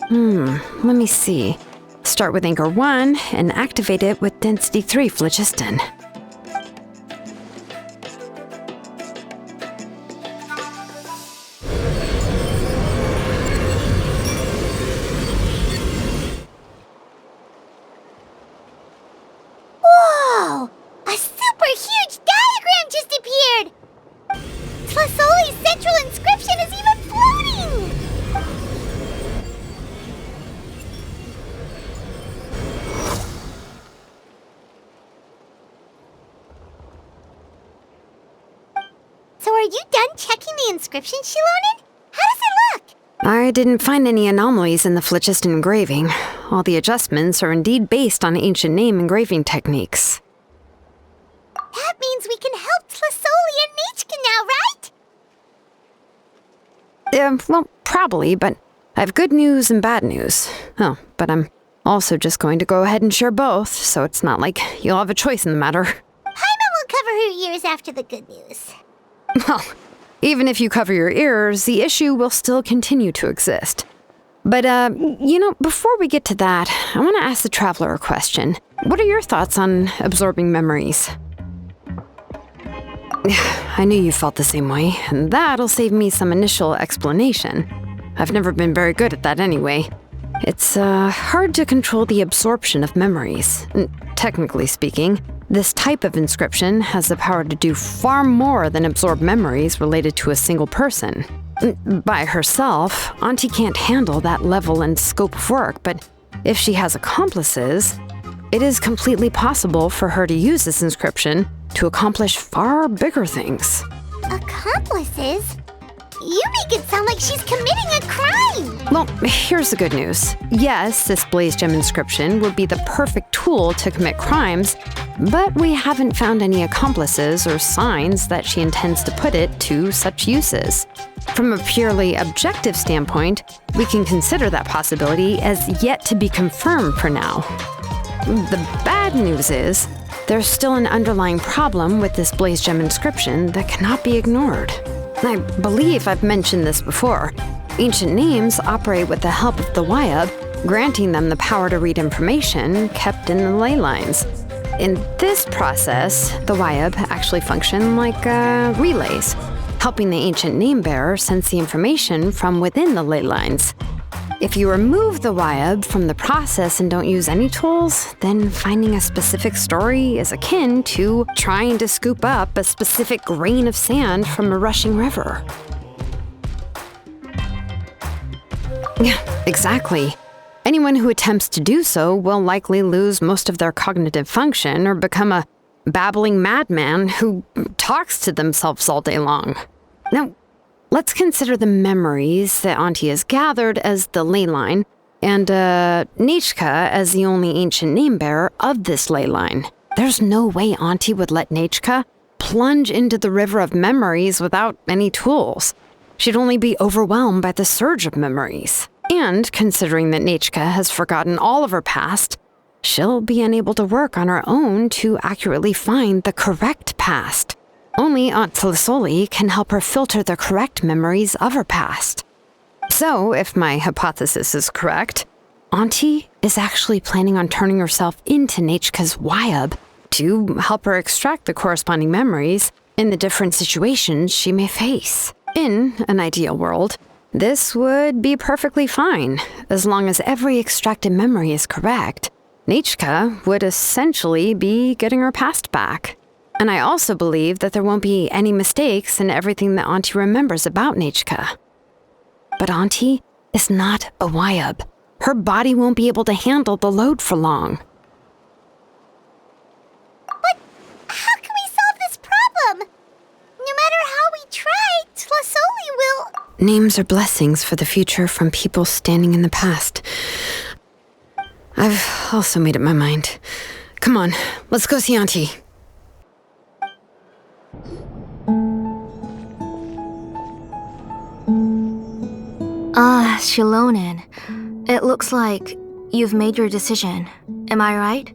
Let me see. Start with Anchor 1 and activate it with Density 3 phlogiston. Whoa! A super huge diagram just appeared! Tlasoli's central inscription is even floating! So are you done checking the inscription, Xilonen? How does it look? I didn't find any anomalies in the phlogiston engraving. All the adjustments are indeed based on ancient name engraving techniques. That means we can help Tlasoli and Nechka now, right? Well, probably, but I have good news and bad news. Oh, but I'm also just going to go ahead and share both, so it's not like you'll have a choice in the matter. Paimon will cover her ears after the good news. Well, even if you cover your ears, the issue will still continue to exist. But, before we get to that, I want to ask the Traveler a question. What are your thoughts on absorbing memories? I knew you felt the same way, and that'll save me some initial explanation. I've never been very good at that anyway. It's, hard to control the absorption of memories. Technically speaking, this type of inscription has the power to do far more than absorb memories related to a single person. By herself, Auntie can't handle that level and scope of work, but if she has accomplices, it is completely possible for her to use this inscription to accomplish far bigger things. Accomplices? You make it sound like she's committing a crime! Well, here's the good news. Yes, this Blaze Gem inscription would be the perfect tool to commit crimes, but we haven't found any accomplices or signs that she intends to put it to such uses. From a purely objective standpoint, we can consider that possibility as yet to be confirmed for now. The bad news is, there's still an underlying problem with this Blaze Gem inscription that cannot be ignored. I believe I've mentioned this before. Ancient names operate with the help of the Wyab, granting them the power to read information kept in the ley lines. In this process, the Wyab actually function like relays, helping the ancient name bearer sense the information from within the ley lines. If you remove the Wyab from the process and don't use any tools, then finding a specific story is akin to trying to scoop up a specific grain of sand from a rushing river. Yeah, exactly. Anyone who attempts to do so will likely lose most of their cognitive function or become a babbling madman who talks to themselves all day long. Now, let's consider the memories that Auntie has gathered as the ley line, and Nechka as the only ancient name bearer of this ley line. There's no way Auntie would let Nechka plunge into the river of memories without any tools. She'd only be overwhelmed by the surge of memories. And considering that Nechka has forgotten all of her past, she'll be unable to work on her own to accurately find the correct past. Only Aunt Tlasoli can help her filter the correct memories of her past. So, if my hypothesis is correct, Auntie is actually planning on turning herself into Nechka's Wyab to help her extract the corresponding memories in the different situations she may face. In an ideal world, this would be perfectly fine. As long as every extracted memory is correct, Nechka would essentially be getting her past back. And I also believe that there won't be any mistakes in everything that Auntie remembers about Nechka. But Auntie is not a Wyab. Her body won't be able to handle the load for long. But how can we solve this problem? No matter how we try, Tlasoli will... Names are blessings for the future from people standing in the past. I've also made up my mind. Come on, let's go see Auntie. Ah, Xilonen. It looks like you've made your decision. Am I right?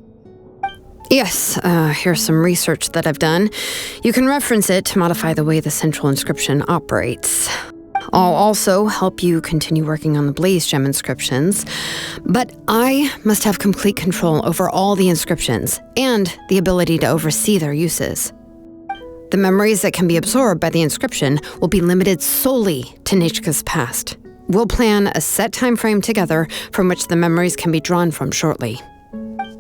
Yes, here's some research that I've done. You can reference it to modify the way the central inscription operates. I'll also help you continue working on the Blaze Gem inscriptions, but I must have complete control over all the inscriptions and the ability to oversee their uses. The memories that can be absorbed by the inscription will be limited solely to Nechka's past. We'll plan a set time frame together from which the memories can be drawn from shortly.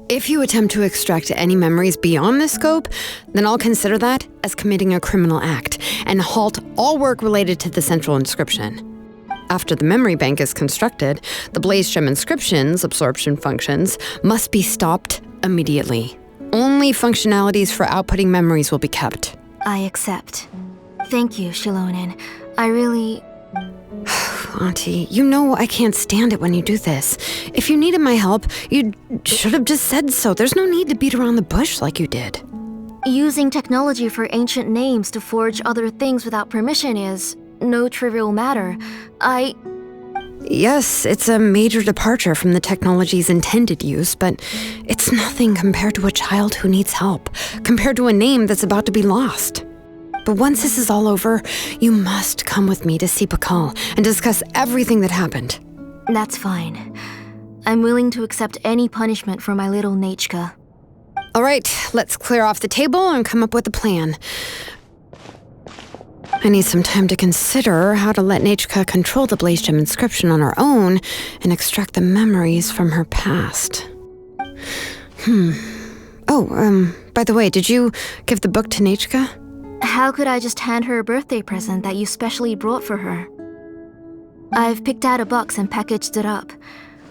If you attempt to extract any memories beyond this scope, then I'll consider that as committing a criminal act and halt all work related to the central inscription. After the memory bank is constructed, the Blaze Gem inscription's absorption functions must be stopped immediately. Only functionalities for outputting memories will be kept. I accept. Thank you, Xilonen. I really... Auntie, you know I can't stand it when you do this. If you needed my help, you should have just said so. There's no need to beat around the bush like you did. Using technology for ancient names to forge other things without permission is no trivial matter. Yes, it's a major departure from the technology's intended use, but it's nothing compared to a child who needs help, compared to a name that's about to be lost. But once this is all over, you must come with me to see Pakal and discuss everything that happened. That's fine. I'm willing to accept any punishment for my little Nechka. All right, let's clear off the table and come up with a plan. I need some time to consider how to let Nechka control the Blaze Gem inscription on her own and extract the memories from her past. By the way, did you give the book to Nechka? How could I just hand her a birthday present that you specially brought for her? I've picked out a box and packaged it up.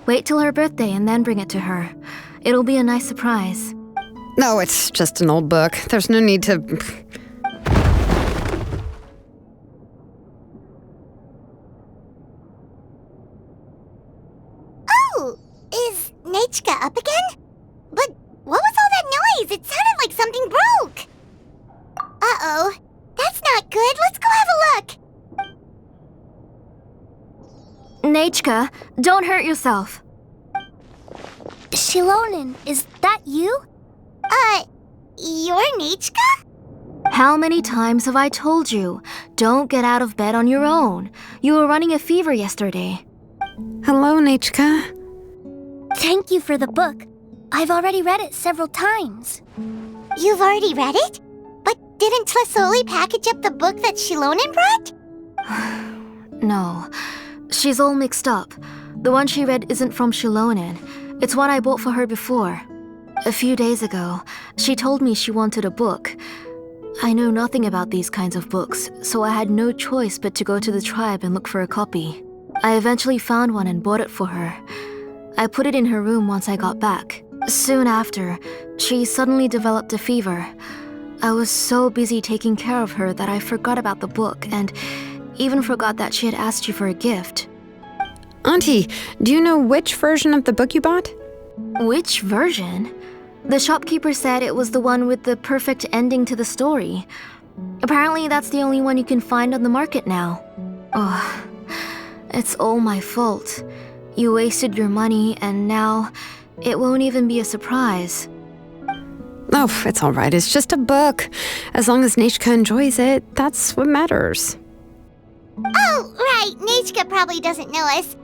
Wait till her birthday and then bring it to her. It'll be a nice surprise. No, it's just an old book. There's no need to... Oh, is Nechka up again? But what was all that noise? It sounded like something broke. Uh-oh, that's not good. Let's go have a look. Nechka, don't hurt yourself. Xilonen, is that you? You're Nechka? How many times have I told you? Don't get out of bed on your own. You were running a fever yesterday. Hello, Nechka. Thank you for the book. I've already read it several times. You've already read it? But didn't Tlasoli package up the book that Xilonen brought? No, she's all mixed up. The one she read isn't from Xilonen. It's one I bought for her before. A few days ago, she told me she wanted a book. I know nothing about these kinds of books, so I had no choice but to go to the tribe and look for a copy. I eventually found one and bought it for her. I put it in her room once I got back. Soon after, she suddenly developed a fever. I was so busy taking care of her that I forgot about the book and even forgot that she had asked you for a gift. Auntie, do you know which version of the book you bought? Which version? The shopkeeper said it was the one with the perfect ending to the story. Apparently that's the only one you can find on the market now. Ugh, it's all my fault. You wasted your money and now It won't even be a surprise. Oh, it's all right. It's just a book. As long as Nechka enjoys it, that's what matters. Oh, right. Nechka probably doesn't know us.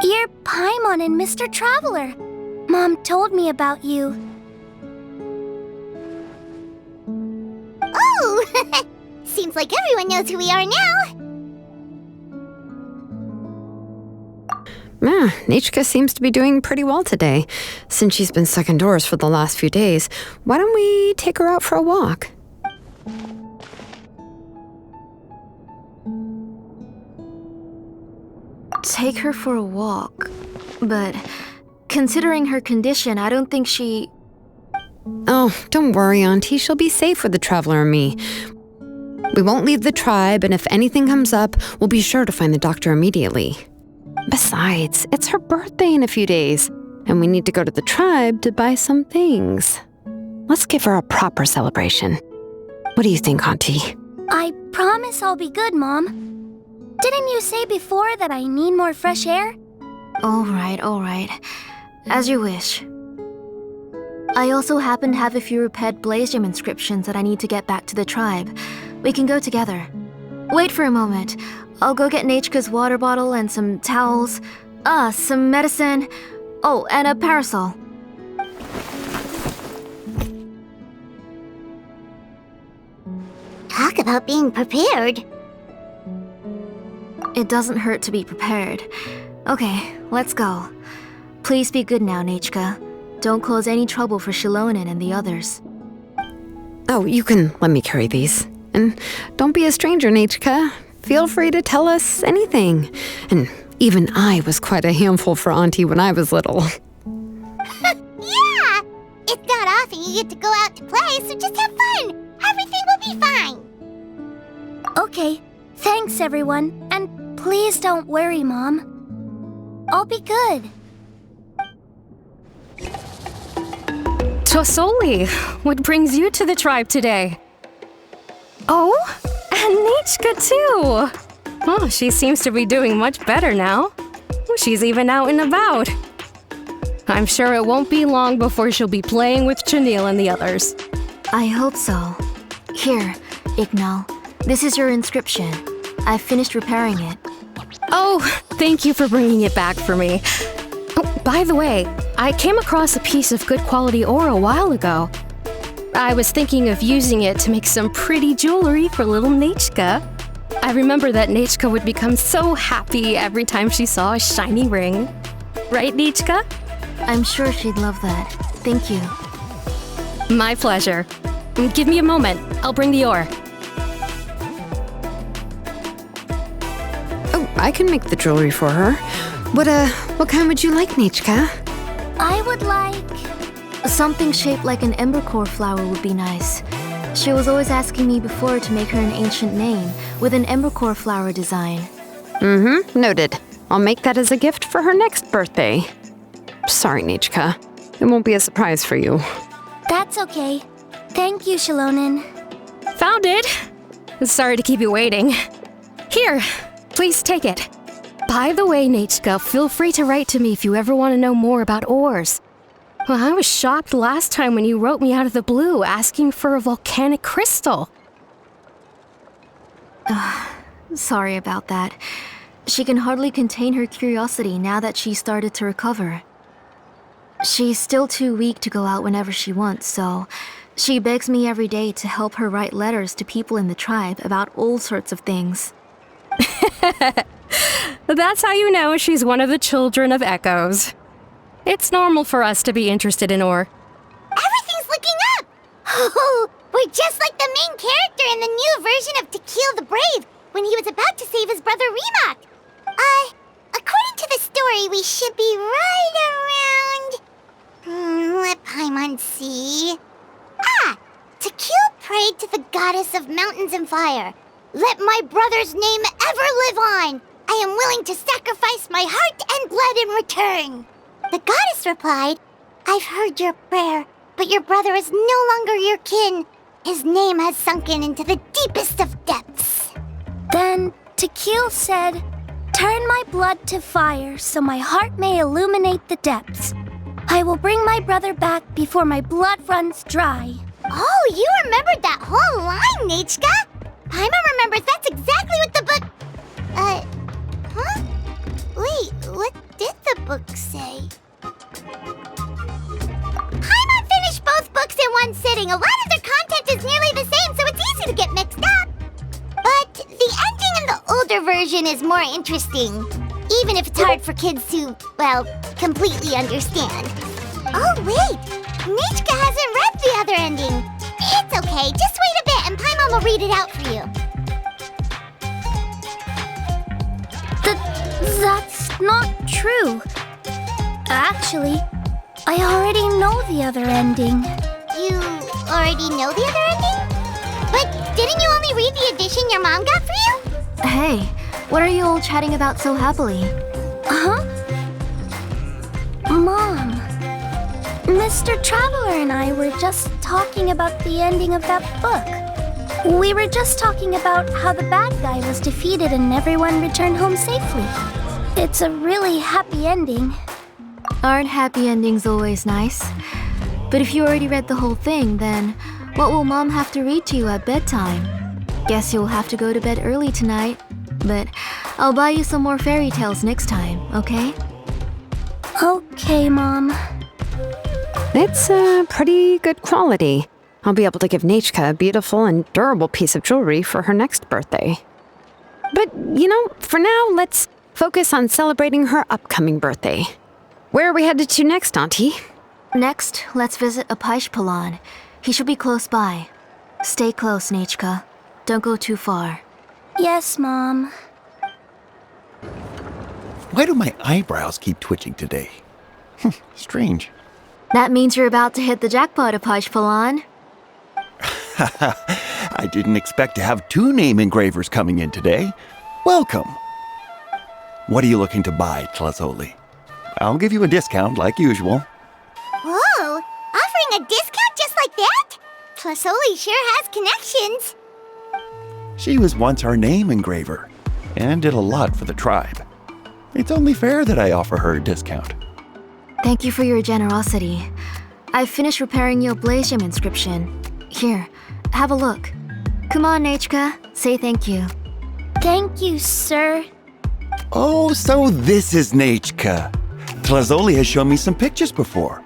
You're Paimon and Mr. Traveler. Mom told me about you. Oh! Seems like everyone knows who we are now. Yeah, Nechka seems to be doing pretty well today. Since she's been stuck indoors for the last few days, why don't we take her out for a walk? Take her for a walk. But considering her condition, I don't think she... Oh, don't worry, Auntie. She'll be safe with the Traveler and me. We won't leave the tribe, and if anything comes up, we'll be sure to find the doctor immediately. Besides, it's her birthday in a few days, and we need to go to the tribe to buy some things. Let's give her a proper celebration. What do you think, Auntie? I promise I'll be good, Mom. Didn't you say before that I need more fresh air? All right. As you wish. I also happen to have a few repaired Blaze Gem inscriptions that I need to get back to the tribe. We can go together. Wait for a moment. I'll go get Nechka's water bottle and some towels. Some medicine. Oh, and a parasol. Talk about being prepared. It doesn't hurt to be prepared. Okay, let's go. Please be good now, Nechka. Don't cause any trouble for Xilonen and the others. Oh, you can let me carry these. And don't be a stranger, Nechka. Feel free to tell us anything. And even I was quite a handful for Auntie when I was little. Yeah! It's not often you get to go out to play, so just have fun. Everything will be fine. Okay, thanks everyone. And please don't worry, Mom. I'll be good. Tosoli, what brings you to the tribe today? Oh, and Nechka too! Oh, she seems to be doing much better now. She's even out and about. I'm sure it won't be long before she'll be playing with Chanil and the others. I hope so. Here, Ignal. This is your inscription. I've finished repairing it. Oh, thank you for bringing it back for me. Oh, by the way, I came across a piece of good quality ore a while ago. I was thinking of using it to make some pretty jewelry for little Nechka. I remember that Nechka would become so happy every time she saw a shiny ring. Right, Nechka? I'm sure she'd love that. Thank you. My pleasure. Give me a moment. I'll bring the ore. Oh, I can make the jewelry for her. What kind would you like, Nechka? I would like... Something shaped like an embercore flower would be nice. She was always asking me before to make her an ancient name with an embercore flower design. Noted. I'll make that as a gift for her next birthday. Sorry, Nechka. It won't be a surprise for you. That's okay. Thank you, Xilonen. Found it! Sorry to keep you waiting. Here, please take it. By the way, Nechka, feel free to write to me if you ever want to know more about ores. Well, I was shocked last time when you wrote me out of the blue asking for a volcanic crystal. Sorry about that. She can hardly contain her curiosity now that she's started to recover. She's still too weak to go out whenever she wants, so she begs me every day to help her write letters to people in the tribe about all sorts of things. That's how you know she's one of the children of echoes. It's normal for us to be interested in ore. Everything's looking up! Oh, we're just like the main character in the new version of Tequil the Brave when he was about to save his brother Remak. According to the story, we should be right around... let Paimon see... Tequil prayed to the goddess of mountains and fire. Let my brother's name ever live on. I am willing to sacrifice my heart and blood in return. The goddess replied, I've heard your prayer, but your brother is no longer your kin. His name has sunken into the deepest of depths. Then Tequil said, Turn my blood to fire so my heart may illuminate the depths. I will bring my brother back before my blood runs dry. Oh, you remembered that whole line, Nechka! Paimon remembers that's exactly what the book... huh? Wait, what did the book say? Paimon finished both books in one sitting. A lot of their content is nearly the same, so it's easy to get mixed up. But the ending in the older version is more interesting, even if it's hard for kids to, well, completely understand. Oh, wait! Nechka hasn't read the other ending. It's okay, just wait a bit and Paimon will read it out for you. That's not true. Actually, I already know the other ending. You already know the other ending? But didn't you only read the edition your mom got for you? Hey, what are you all chatting about so happily? Huh? Mom, Mr. Traveler and I were just talking about the ending of that book. We were just talking about how the bad guy was defeated and everyone returned home safely. It's a really happy ending. Aren't happy endings always nice? But if you already read the whole thing, then what will Mom have to read to you at bedtime? Guess you'll have to go to bed early tonight. But I'll buy you some more fairy tales next time, okay? Okay, Mom. It's pretty good quality. I'll be able to give Nechka a beautiful and durable piece of jewelry for her next birthday. But, for now, let's focus on celebrating her upcoming birthday. Where are we headed to next, Auntie? Next, let's visit Apaish. He should be close by. Stay close, Nechka. Don't go too far. Yes, Mom. Why do my eyebrows keep twitching today? Strange. That means you're about to hit the jackpot, Apaish. I didn't expect to have 2 name engravers coming in today. Welcome. What are you looking to buy, Tlazoli? I'll give you a discount like usual. Whoa! Offering a discount just like that? Tlasoli sure has connections. She was once our name engraver and did a lot for the tribe. It's only fair that I offer her a discount. Thank you for your generosity. I finished repairing your blaze gem inscription. Here, have a look. Come on, Nechka, say thank you. Thank you, sir. Oh, so this is Nechka. Tlazoli has shown me some pictures before.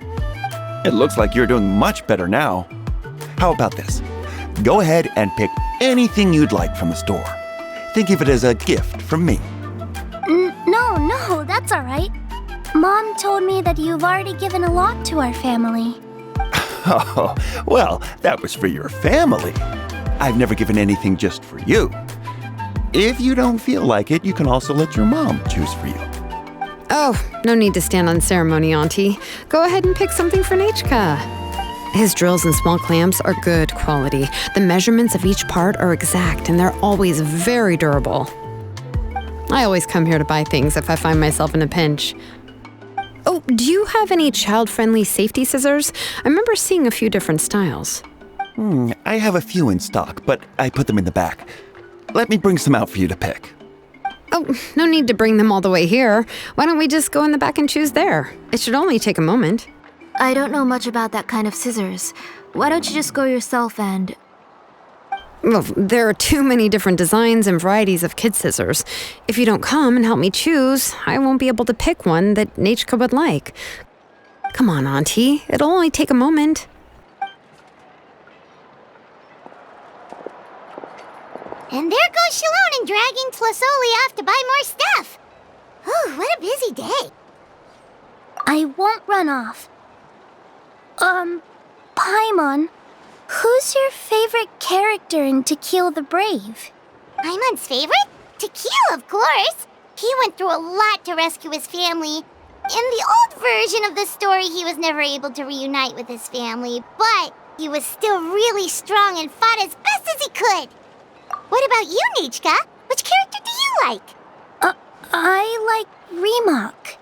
It looks like you're doing much better now. How about this? Go ahead and pick anything you'd like from the store. Think of it as a gift from me. No, that's all right. Mom told me that you've already given a lot to our family. Oh, well, that was for your family. I've never given anything just for you. If you don't feel like it, you can also let your mom choose for you. Oh, no need to stand on ceremony, Auntie. Go ahead and pick something for Nechka. His drills and small clamps are good quality. The measurements of each part are exact, and they're always very durable. I always come here to buy things if I find myself in a pinch. Oh, do you have any child-friendly safety scissors? I remember seeing a few different styles. I have a few in stock, but I put them in the back. Let me bring some out for you to pick. Oh, no need to bring them all the way here. Why don't we just go in the back and choose there? It should only take a moment. I don't know much about that kind of scissors. Why don't you just go yourself and... Well, there are too many different designs and varieties of kid scissors. If you don't come and help me choose, I won't be able to pick one that Nechka would like. Come on, Auntie. It'll only take a moment. And there goes Xilonen dragging Tlasoli off to buy more stuff. Oh, what a busy day. I won't run off. Paimon, who's your favorite character in To Kill the Brave? Paimon's favorite? To Kill, of course. He went through a lot to rescue his family. In the old version of the story, he was never able to reunite with his family, but he was still really strong and fought as best as he could. What about you, Nechka? Which character do you like? I like Remak.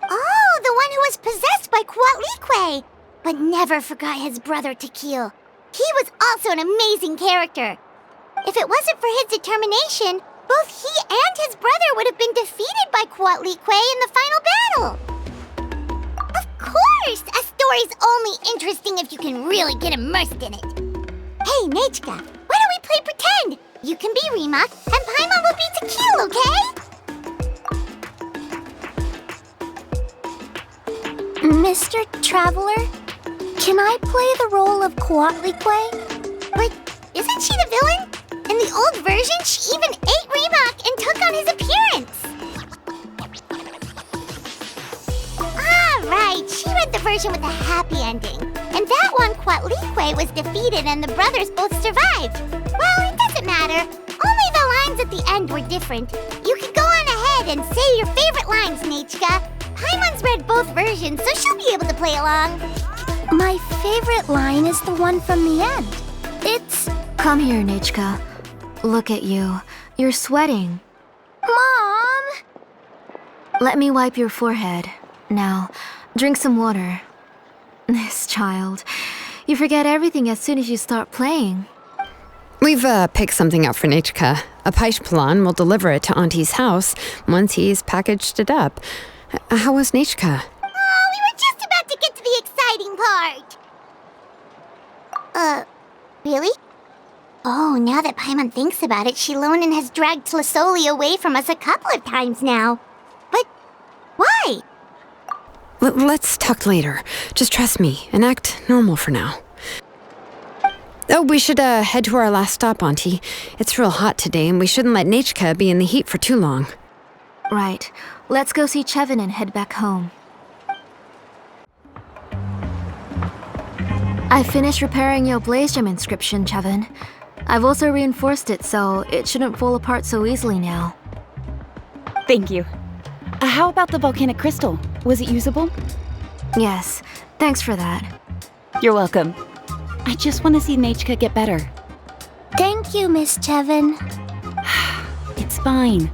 Oh, the one who was possessed by Kuatlique, but never forgot his brother Tequil. He was also an amazing character. If it wasn't for his determination, Both he and his brother would have been defeated by Quatliqué in the final battle. Of course! A story's only interesting if you can really get immersed in it. Hey, Nechka, why don't we play pretend? You can be Rimac, and Paimon will be Tequil, okay? Mr. Traveler, can I play the role of Quatliqué? But isn't she the villain? In the old version, she even ate Rimac and took on his appearance. Ah, right. She read the version with a happy ending. And that one, Quatliqué was defeated and the brothers both survived. Well, it doesn't matter. Only the lines at the end were different. You can go on ahead and say your favorite lines, Nechka. Paimon's read both versions, so she'll be able to play along. My favorite line is the one from the end. It's, Come here, Nechka. Look at you. You're sweating. Mom! Let me wipe your forehead. Now, drink some water. This child. You forget everything as soon as you start playing. We've picked something out for Nechka. A Paishpalan will deliver it to Auntie's house once he's packaged it up. How was Nechka? Oh, we were just about to get to the exciting part. Really? Oh, now that Paimon thinks about it, Xilonen has dragged Tlasoli away from us a couple of times now. But why? Let's talk later. Just trust me and act normal for now. Oh, we should head to our last stop, Auntie. It's real hot today, and we shouldn't let Nechka be in the heat for too long. Right. Let's go see Chevin and head back home. I finished repairing your Blaze Gem inscription, Chevin. I've also reinforced it so it shouldn't fall apart so easily now. Thank you. How about the volcanic crystal? Was it usable? Yes, thanks for that. You're welcome. I just want to see Nechka get better. Thank you, Miss Chevin. It's fine.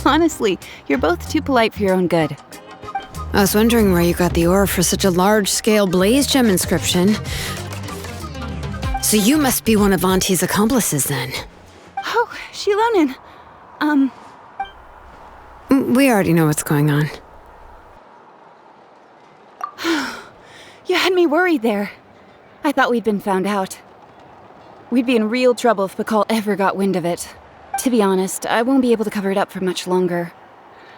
Honestly, you're both too polite for your own good. I was wondering where you got the ore for such a large-scale Blaze Gem inscription. So you must be one of Auntie's accomplices, then. Oh, Xilonen. We already know what's going on. You had me worried there. I thought we'd been found out. We'd be in real trouble if Pakal ever got wind of it. To be honest, I won't be able to cover it up for much longer.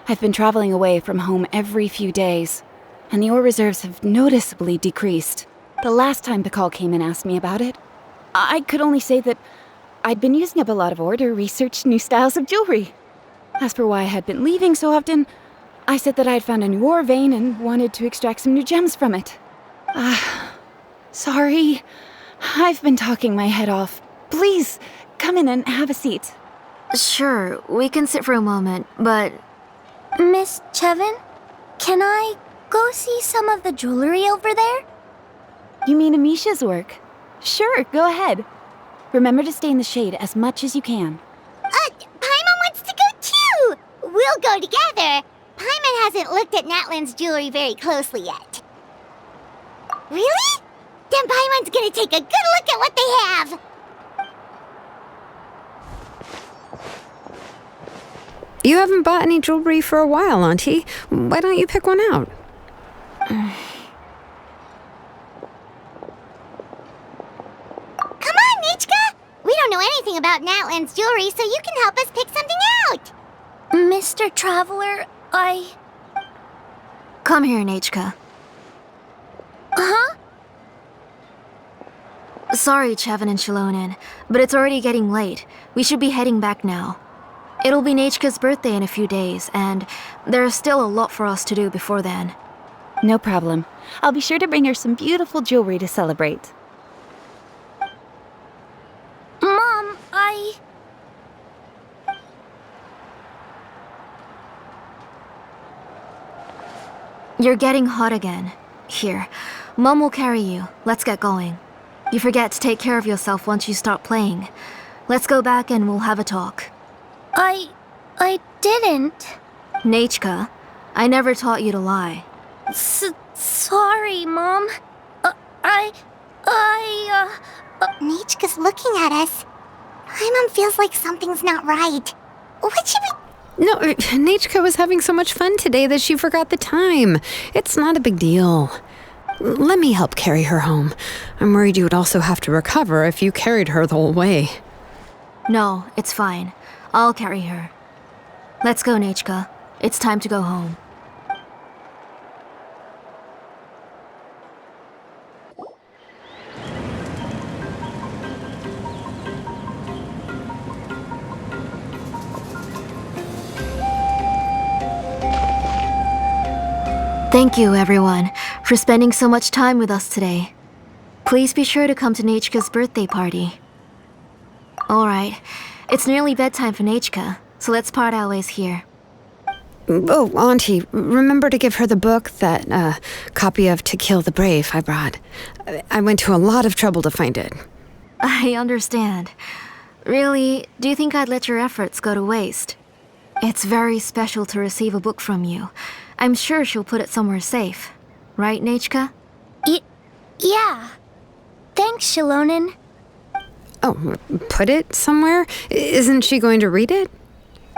I've been traveling away from home every few days, and the ore reserves have noticeably decreased. The last time Pakal came and asked me about it, I could only say that I'd been using up a lot of ore to research new styles of jewelry. As for why I had been leaving so often, I said that I had found a new ore vein and wanted to extract some new gems from it. Sorry. I've been talking my head off. Please, come in and have a seat. Sure, we can sit for a moment, but... Miss Chevin, can I go see some of the jewelry over there? You mean Amisha's work? Sure, go ahead. Remember to stay in the shade as much as you can. Paimon wants to go too! We'll go together. Paimon hasn't looked at Natlan's jewelry very closely yet. Really? Then Paimon's gonna take a good look at what they have. You haven't bought any jewelry for a while, Auntie. Why don't you pick one out? Come on, Nechka! We don't know anything about Natlan's jewelry, so you can help us pick something out. Mr. Traveler, Come here, Nechka. Huh? Sorry, Chevin and Xilonen, but it's already getting late. We should be heading back now. It'll be Nechka's birthday in a few days, and there's still a lot for us to do before then. No problem. I'll be sure to bring her some beautiful jewelry to celebrate. Mom, You're getting hot again. Here, Mom will carry you. Let's get going. You forget to take care of yourself once you start playing. Let's go back and we'll have a talk. I didn't. Nechka, I never taught you to lie. Sorry, Mom. Nechka's looking at us. Paimon feels like something's not right. What should we... No, Nechka was having so much fun today that she forgot the time. It's not a big deal. Let me help carry her home. I'm worried you would also have to recover if you carried her the whole way. No, it's fine. I'll carry her. Let's go, Nechka. It's time to go home. Thank you, everyone, for spending so much time with us today. Please be sure to come to Nechka's birthday party. Alright, it's nearly bedtime for Nechka, so let's part our ways here. Oh, Auntie, remember to give her the book, that copy of To Kill the Brave I brought. I went to a lot of trouble to find it. I understand. Really, do you think I'd let your efforts go to waste? It's very special to receive a book from you. I'm sure she'll put it somewhere safe. Right, Nechka? Yeah. Thanks, Xilonen. Oh, put it somewhere? Isn't she going to read it?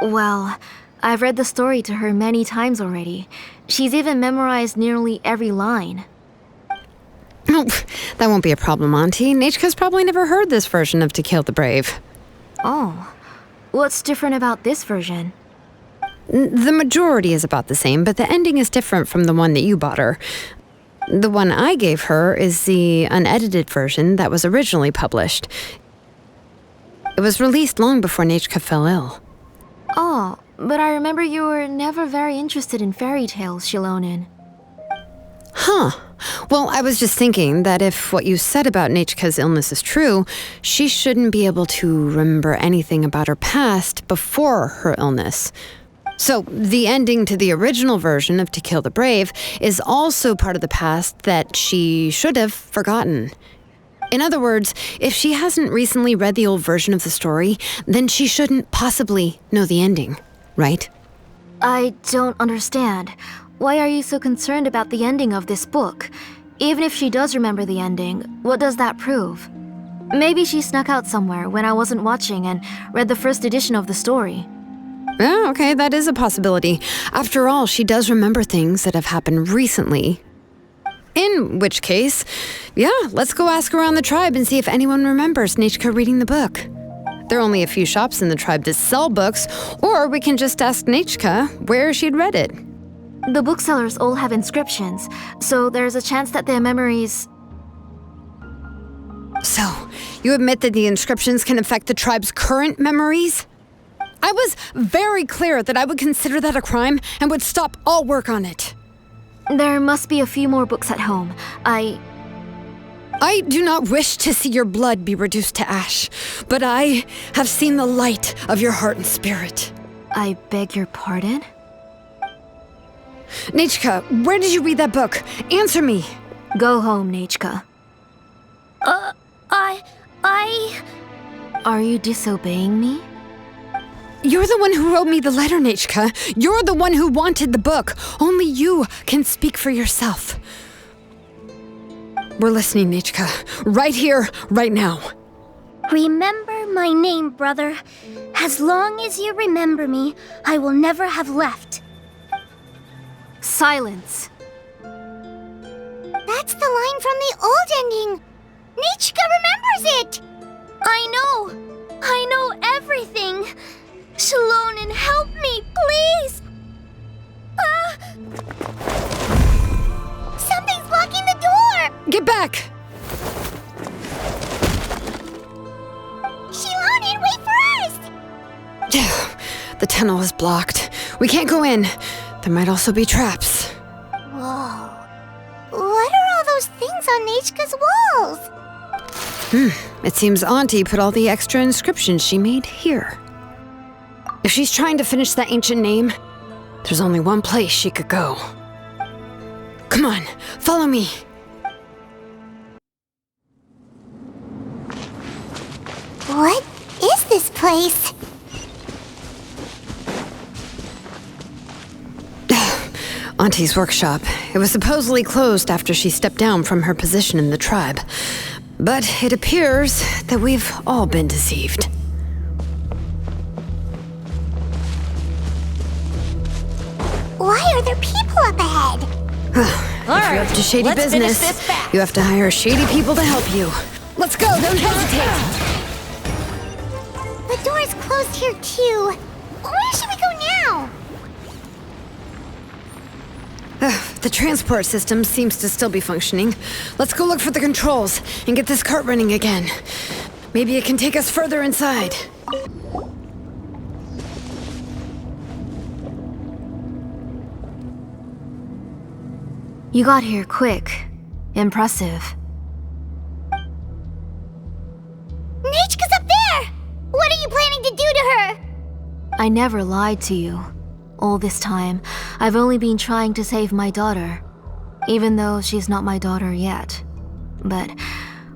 Well, I've read the story to her many times already. She's even memorized nearly every line. Oh, that won't be a problem, Auntie. Nechka's probably never heard this version of To Kill the Brave. Oh. What's different about this version? The majority is about the same, but the ending is different from the one that you bought her. The one I gave her is the unedited version that was originally published. It was released long before Nechka fell ill. Oh, but I remember you were never very interested in fairy tales, Xilonen. Huh. Well, I was just thinking that if what you said about Nechka's illness is true, she shouldn't be able to remember anything about her past before her illness. So, the ending to the original version of To Kill the Brave is also part of the past that she should have forgotten. In other words, if she hasn't recently read the old version of the story, then she shouldn't possibly know the ending, right? I don't understand. Why are you so concerned about the ending of this book? Even if she does remember the ending, what does that prove? Maybe she snuck out somewhere when I wasn't watching and read the first edition of the story. Yeah, okay, that is a possibility. After all, she does remember things that have happened recently. In which case, yeah, let's go ask around the tribe and see if anyone remembers Nechka reading the book. There are only a few shops in the tribe that sell books, or we can just ask Nechka where she'd read it. The booksellers all have inscriptions, so there's a chance that their memories... So, you admit that the inscriptions can affect the tribe's current memories? I was very clear that I would consider that a crime and would stop all work on it. There must be a few more books at home. I do not wish to see your blood be reduced to ash, but I have seen the light of your heart and spirit. I beg your pardon? Nechka, where did you read that book? Answer me. Go home, Nechka. Are you disobeying me? You're the one who wrote me the letter, Nechka. You're the one who wanted the book. Only you can speak for yourself. We're listening, Nechka. Right here, right now. Remember my name, brother. As long as you remember me, I will never have left. Silence. That's the line from the old ending. Nechka remembers it. I know everything. Xilonen, help me, please! Something's blocking the door! Get back! Xilonen, wait for us! The tunnel is blocked. We can't go in. There might also be traps. Whoa. What are all those things on Nechka's walls? It seems Auntie put all the extra inscriptions she made here. If she's trying to finish that ancient name, there's only one place she could go. Come on, follow me. What is this place? Auntie's workshop. It was supposedly closed after she stepped down from her position in the tribe. But it appears that we've all been deceived. If you're up to shady business, you have to hire shady people to help you. Let's go, don't hesitate! The door's closed here too. Where should we go now? The transport system seems to still be functioning. Let's go look for the controls and get this cart running again. Maybe it can take us further inside. You got here quick. Impressive. Nechka's up there! What are you planning to do to her? I never lied to you. All this time, I've only been trying to save my daughter. Even though she's not my daughter yet. But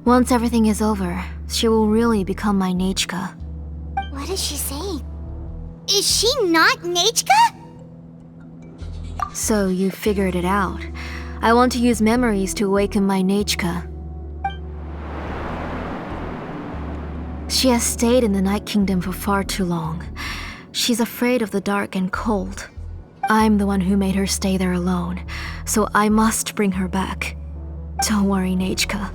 once everything is over, she will really become my Nechka. What is she saying? Is she not Nechka? So you figured it out. I want to use memories to awaken my Nechka. She has stayed in the Night Kingdom for far too long. She's afraid of the dark and cold. I'm the one who made her stay there alone, so I must bring her back. Don't worry, Nechka.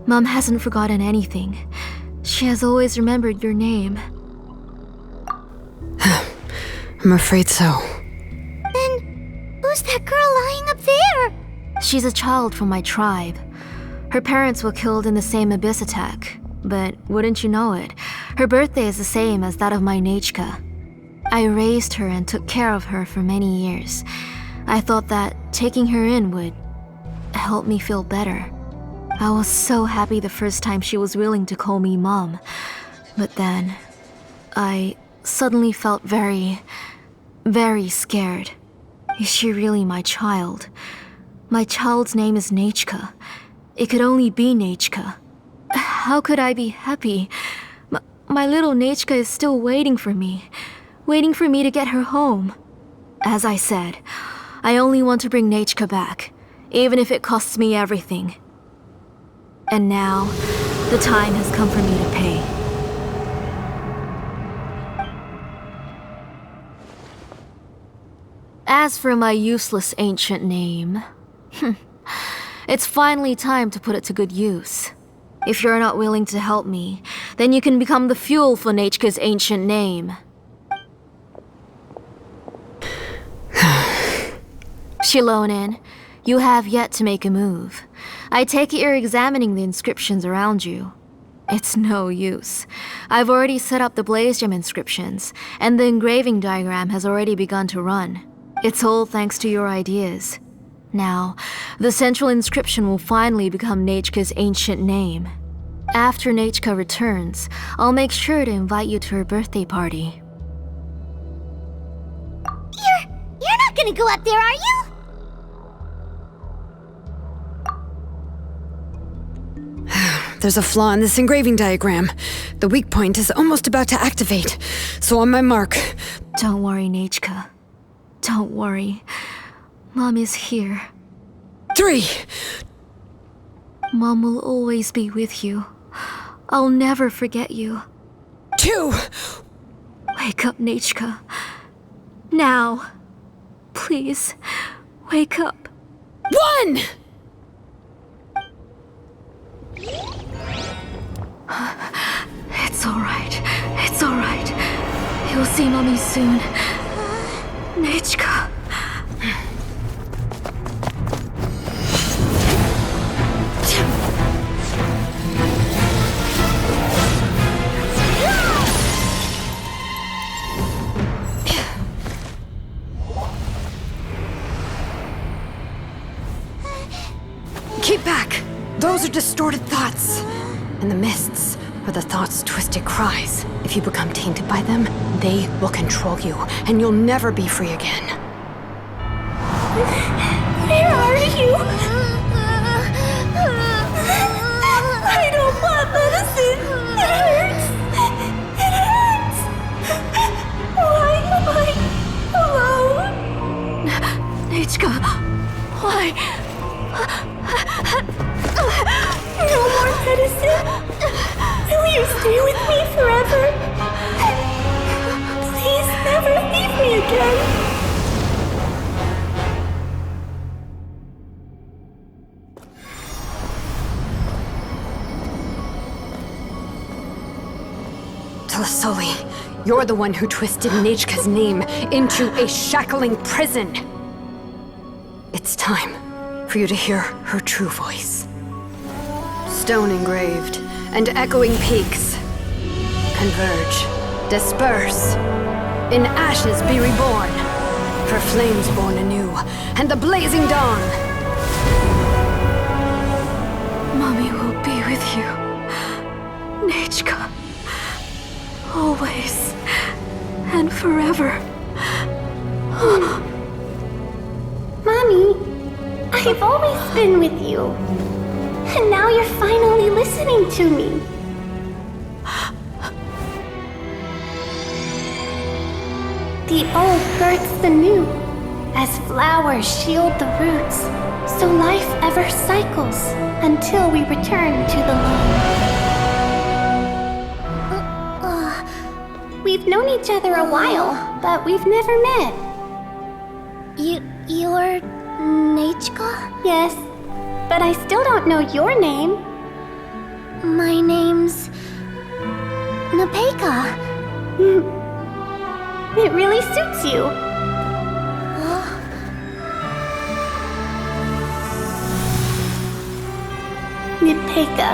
Mom hasn't forgotten anything. She has always remembered your name. I'm afraid so. Then, who's that girl lying up there? She's a child from my tribe. Her parents were killed in the same abyss attack. But wouldn't you know it, her birthday is the same as that of my Nechka. I raised her and took care of her for many years. I thought that taking her in would help me feel better. I was so happy the first time she was willing to call me Mom. But then, I suddenly felt very, very scared. Is she really my child? My child's name is Nechka. It could only be Nechka. How could I be happy? My little Nechka is still waiting for me to get her home. As I said, I only want to bring Nechka back, even if it costs me everything. And now, the time has come for me to pay. As for my useless ancient name, it's finally time to put it to good use. If you're not willing to help me, then you can become the fuel for Nechka's ancient name. Xilonen, you have yet to make a move. I take it you're examining the inscriptions around you. It's no use. I've already set up the blaze gem inscriptions, and the engraving diagram has already begun to run. It's all thanks to your ideas. Now, the central inscription will finally become Nechka's ancient name. After Nechka returns, I'll make sure to invite you to her birthday party. You're not gonna go up there, are you? There's a flaw in this engraving diagram. The weak point is almost about to activate. So on my mark. Don't worry, Nechka. Don't worry. Mom is here. 3. Mom will always be with you. I'll never forget you. 2. Wake up, Nechka. Now. Please, wake up. 1! It's alright. It's alright. You'll see Mommy soon. Nechka. Keep back! Those are distorted thoughts. And the mists are the thoughts' twisted cries. If you become tainted by them, they will control you, and you'll never be free again. Where are you? I don't want medicine. It hurts. It hurts. Why am I alone? Nechka, why? No more medicine. Will you stay with me forever? Please never leave me again. You're the one who twisted Nechka's name into a shackling prison. It's time for you to hear her true voice. Stone engraved and echoing peaks converge, disperse, in ashes be reborn, for flames born anew, and the blazing dawn. Mommy will be with you. Nechka. Always. And forever. Mommy, I've always been with you. And now you're finally listening to me. The old births the new, as flowers shield the roots, so life ever cycles until we return to the loam. We've known each other a while, but we've never met. You're Nechka? Yes, but I still don't know your name. My name's Nepeka. It really suits you. Nepeka,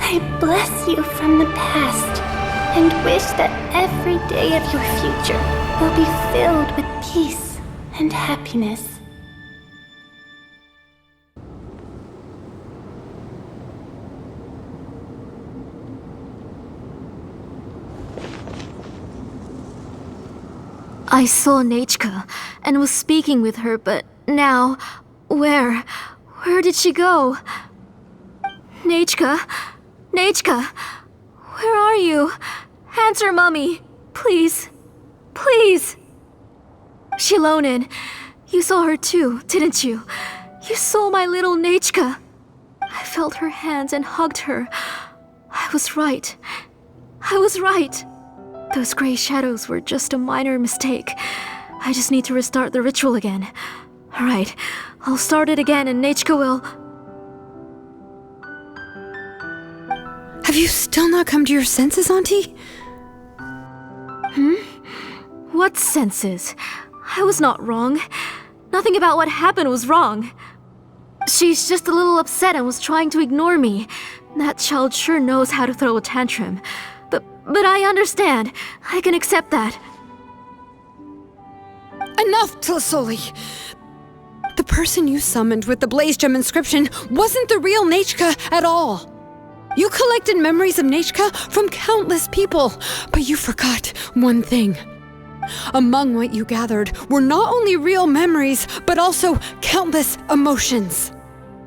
I bless you from the past and wish that every day of your future will be filled with peace and happiness. I saw Nechka and was speaking with her, but now, where did she go? Nechka? Nechka? Where are you? Answer, Mommy. Please. Please. Xilonen, you saw her too, didn't you? You saw my little Nechka. I felt her hands and hugged her. I was right. I was right. Those gray shadows were just a minor mistake. I just need to restart the ritual again. Alright, I'll start it again and Nechka will... Have you still not come to your senses, Auntie? What senses? I was not wrong. Nothing about what happened was wrong. She's just a little upset and was trying to ignore me. That child sure knows how to throw a tantrum. But I understand. I can accept that. Enough, Tlasoli! The person you summoned with the Blaze Gem inscription wasn't the real Nechka at all. You collected memories of Nechka from countless people, but you forgot one thing. Among what you gathered were not only real memories, but also countless emotions.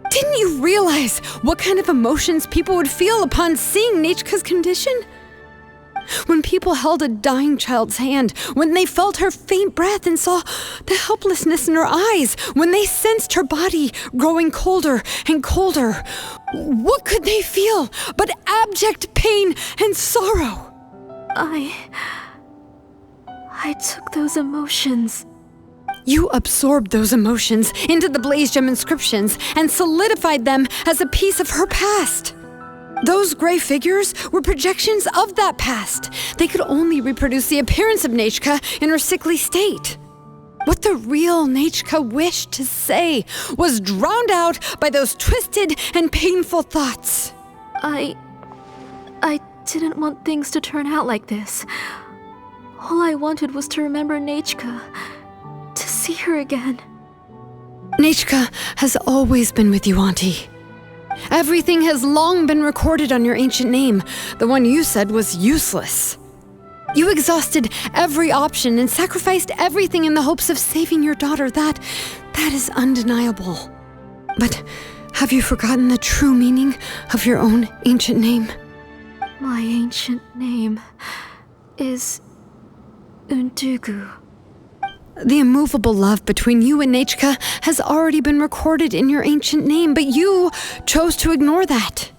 Didn't you realize what kind of emotions people would feel upon seeing Nechka's condition? When people held a dying child's hand, when they felt her faint breath and saw the helplessness in her eyes, when they sensed her body growing colder and colder, what could they feel but abject pain and sorrow? I took those emotions. You absorbed those emotions into the Blaze Gem inscriptions and solidified them as a piece of her past. Those gray figures were projections of that past. They could only reproduce the appearance of Nechka in her sickly state. What the real Nechka wished to say was drowned out by those twisted and painful thoughts. I didn't want things to turn out like this. All I wanted was to remember Nechka, to see her again. Nechka has always been with you, Auntie. Everything has long been recorded on your ancient name, the one you said was useless. You exhausted every option and sacrificed everything in the hopes of saving your daughter. That is undeniable. But have you forgotten the true meaning of your own ancient name? My ancient name is Undugu. The immovable love between you and Nechka has already been recorded in your ancient name, but you chose to ignore that.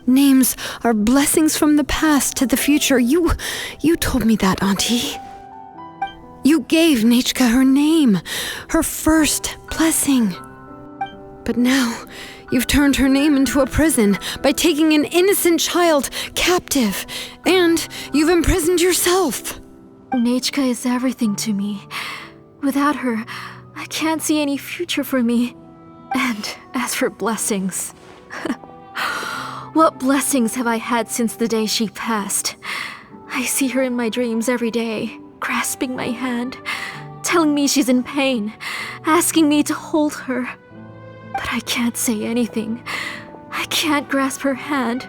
Names are blessings from the past to the future. You told me that, Auntie. You gave Nechka her name, her first blessing. But now, You've turned her name into a prison by taking an innocent child captive, and you've imprisoned yourself. Nechka is everything to me. Without her, I can't see any future for me. And as for blessings, what blessings have I had since the day she passed? I see her in my dreams every day, grasping my hand, telling me she's in pain, asking me to hold her. But I can't say anything. I can't grasp her hand.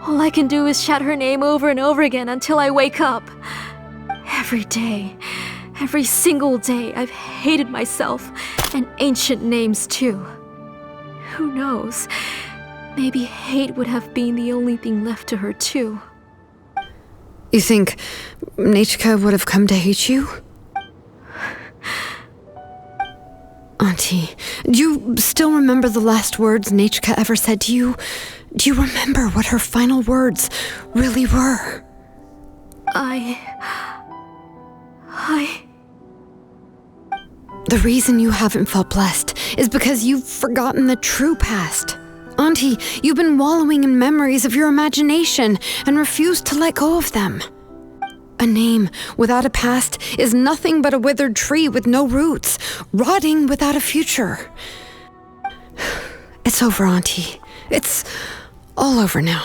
All I can do is shout her name over and over again until I wake up. Every day, every single day, I've hated myself, and ancient names too. Who knows? Maybe hate would have been the only thing left to her too. You think Nechka would have come to hate you? Auntie, do you still remember the last words Nechka ever said to you? Do you remember what her final words really were? The reason you haven't felt blessed is because you've forgotten the true past. Auntie, you've been wallowing in memories of your imagination and refused to let go of them. A name without a past is nothing but a withered tree with no roots, rotting without a future. It's over, Auntie. It's all over now.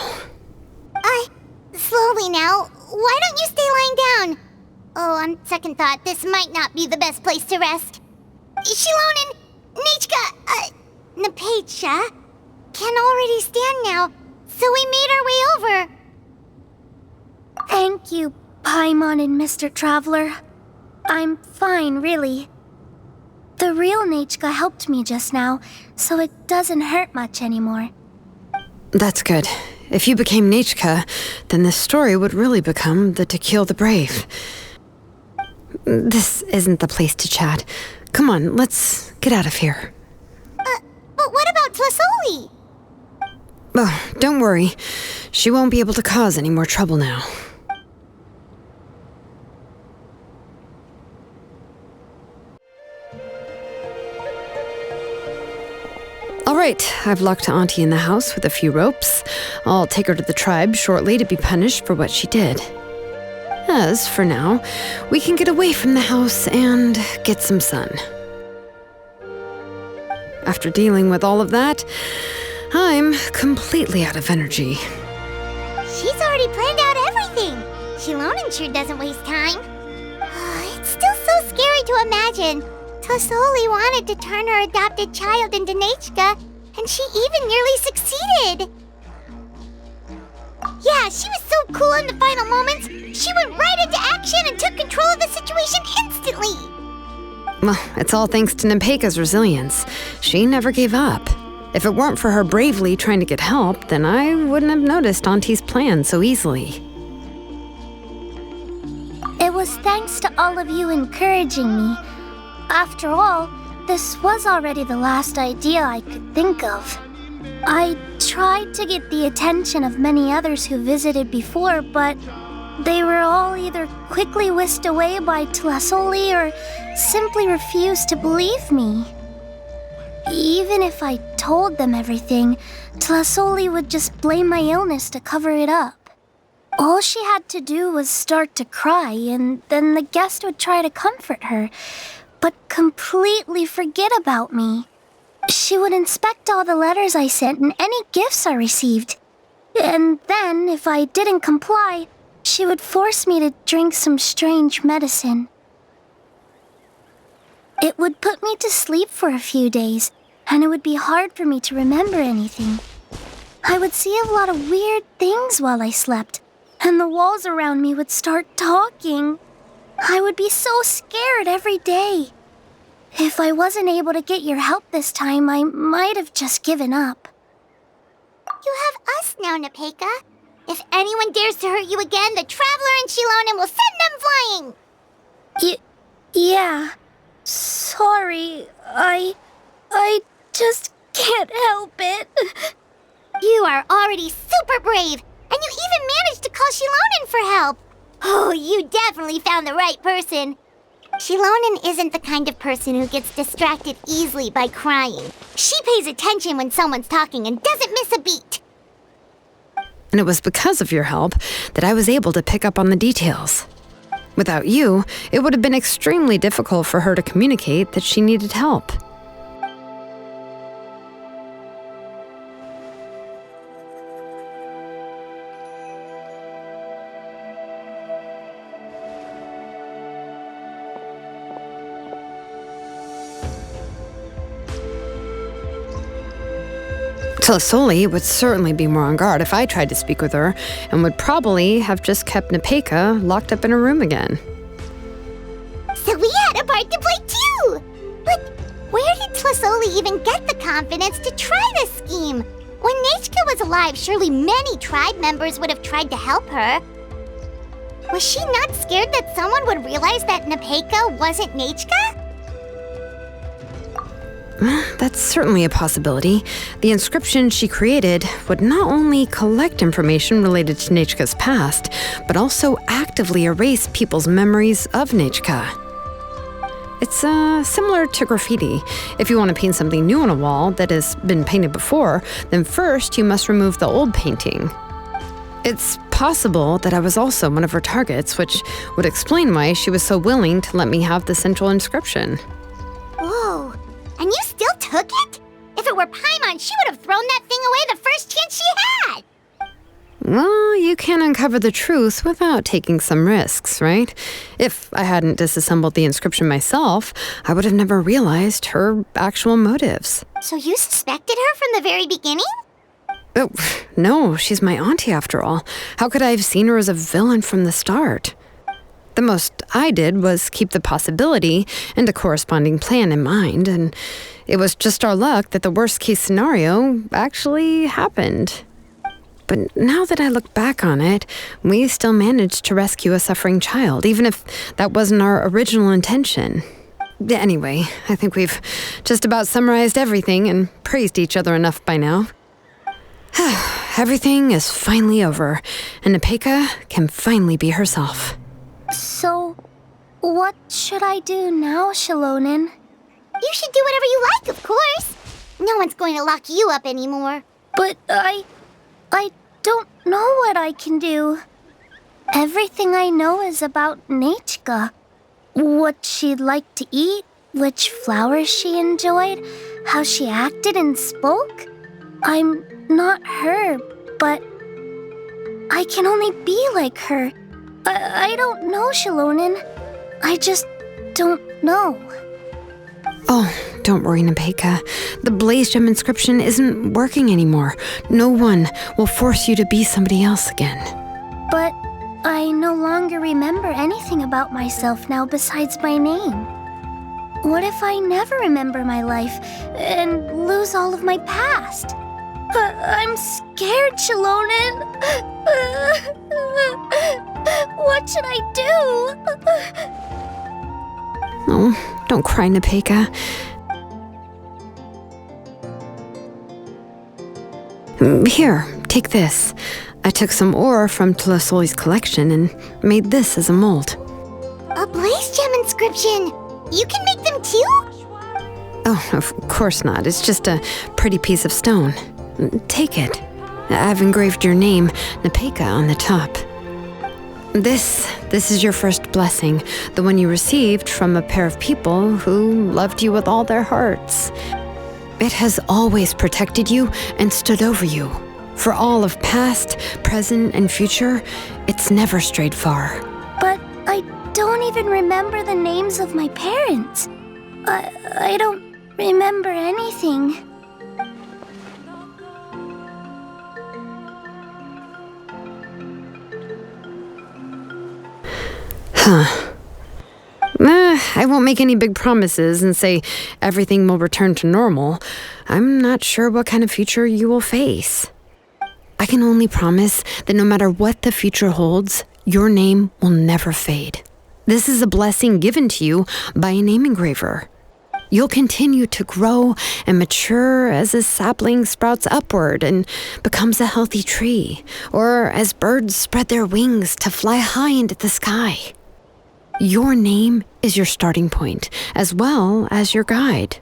Slowly now. Why don't you stay lying down? Oh, on second thought, this might not be the best place to rest. Xilonen, Nechka, Napecha can already stand now, so we made our way over. Thank you, Paimon and Mr. Traveler. I'm fine, really. The real Nechka helped me just now, so it doesn't hurt much anymore. That's good. If you became Nechka, then this story would really become the To Kill the Brave. This isn't the place to chat. Come on, let's get out of here. But what about Tlasoli? Oh, don't worry. She won't be able to cause any more trouble now. All right, I've locked Auntie in the house with a few ropes. I'll take her to the tribe shortly to be punished for what she did. As for now, we can get away from the house and get some sun. After dealing with all of that, I'm completely out of energy. She's already planned out everything. Xilonen sure doesn't waste time. It's still so scary to imagine. Tlasoli wanted to turn her adopted child into Nechka, and she even nearly succeeded. Yeah, she was so cool in the final moments. She went right into action and took control of the situation instantly. Well, it's all thanks to Nimpeika's resilience. She never gave up. If it weren't for her bravely trying to get help, then I wouldn't have noticed Auntie's plan so easily. It was thanks to all of you encouraging me. After all, this was already the last idea I could think of. I tried to get the attention of many others who visited before, but they were all either quickly whisked away by Tlasoli or simply refused to believe me. Even if I told them everything, Tlasoli would just blame my illness to cover it up. All she had to do was start to cry, and then the guest would try to comfort her, but completely forget about me. She would inspect all the letters I sent and any gifts I received. And then, if I didn't comply, she would force me to drink some strange medicine. It would put me to sleep for a few days, and it would be hard for me to remember anything. I would see a lot of weird things while I slept, and the walls around me would start talking. I would be so scared every day. If I wasn't able to get your help this time, I might have just given up. You have us now, Napecha. If anyone dares to hurt you again, the Traveler and Xilonen will send them flying! Yeah. Sorry, I just can't help it. You are already super brave, and you even managed to call Xilonen for help. Oh, you definitely found the right person. Xilonen isn't the kind of person who gets distracted easily by crying. She pays attention when someone's talking and doesn't miss a beat. And it was because of your help that I was able to pick up on the details. Without you, it would have been extremely difficult for her to communicate that she needed help. Tlasoli would certainly be more on guard if I tried to speak with her, and would probably have just kept Nepeka locked up in her room again. So we had a part to play too! But where did Tlasoli even get the confidence to try this scheme? When Nechka was alive, surely many tribe members would have tried to help her. Was she not scared that someone would realize that Nepeka wasn't Nechka? That's certainly a possibility. The inscription she created would not only collect information related to Nechka's past, but also actively erase people's memories of Nechka. It's similar to graffiti. If you want to paint something new on a wall that has been painted before, then first you must remove the old painting. It's possible that I was also one of her targets, which would explain why she was so willing to let me have the central inscription. Whoa, and you still took it? If it were Paimon, she would have thrown that thing away the first chance she had! Well, you can't uncover the truth without taking some risks, right? If I hadn't disassembled the inscription myself, I would have never realized her actual motives. So you suspected her from the very beginning? Oh, no, she's my auntie after all. How could I have seen her as a villain from the start? The most I did was keep the possibility and a corresponding plan in mind, and it was just our luck that the worst-case scenario actually happened. But now that I look back on it, we still managed to rescue a suffering child, even if that wasn't our original intention. Anyway, I think we've just about summarized everything and praised each other enough by now. Everything is finally over, and Nepeka can finally be herself. So, what should I do now, Xilonen? You should do whatever you like, of course. No one's going to lock you up anymore. But I don't know what I can do. Everything I know is about Nechka. What she'd like to eat, which flowers she enjoyed, how she acted and spoke. I'm not her, but I can only be like her. I don't know, Xilonen. I just don't know. Oh, don't worry, Nepeka. The Blaze Gem inscription isn't working anymore. No one will force you to be somebody else again. But I no longer remember anything about myself now besides my name. What if I never remember my life and lose all of my past? I'm scared, Xilonen. What should I do? Oh, don't cry, Nepeka. Here, take this. I took some ore from Tlasoli's collection and made this as a mold. A Blaze Gem inscription! You can make them too? Oh, of course not. It's just a pretty piece of stone. Take it. I've engraved your name, Nepeka, on the top. This is your first blessing, the one you received from a pair of people who loved you with all their hearts. It has always protected you and stood over you. For all of past, present, and future, it's never strayed far. But I don't even remember the names of my parents. I don't remember anything. I won't make any big promises and say everything will return to normal. I'm not sure what kind of future you will face. I can only promise that no matter what the future holds, your name will never fade. This is a blessing given to you by a name engraver. You'll continue to grow and mature as a sapling sprouts upward and becomes a healthy tree, or as birds spread their wings to fly high into the sky. Your name is your starting point, as well as your guide.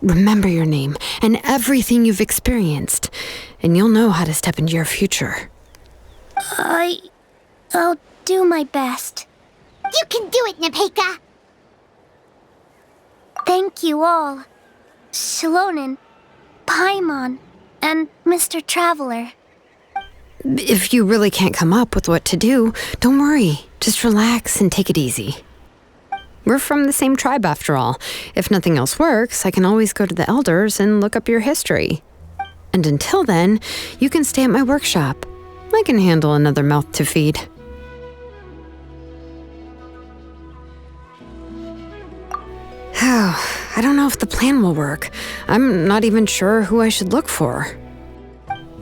Remember your name and everything you've experienced, and you'll know how to step into your future. I'll do my best. You can do it, Nepeka! Thank you all. Xilonen, Paimon, and Mr. Traveler. If you really can't come up with what to do, don't worry. Just relax and take it easy. We're from the same tribe after all. If nothing else works, I can always go to the elders and look up your history. And until then, you can stay at my workshop. I can handle another mouth to feed. I don't know if the plan will work. I'm not even sure who I should look for.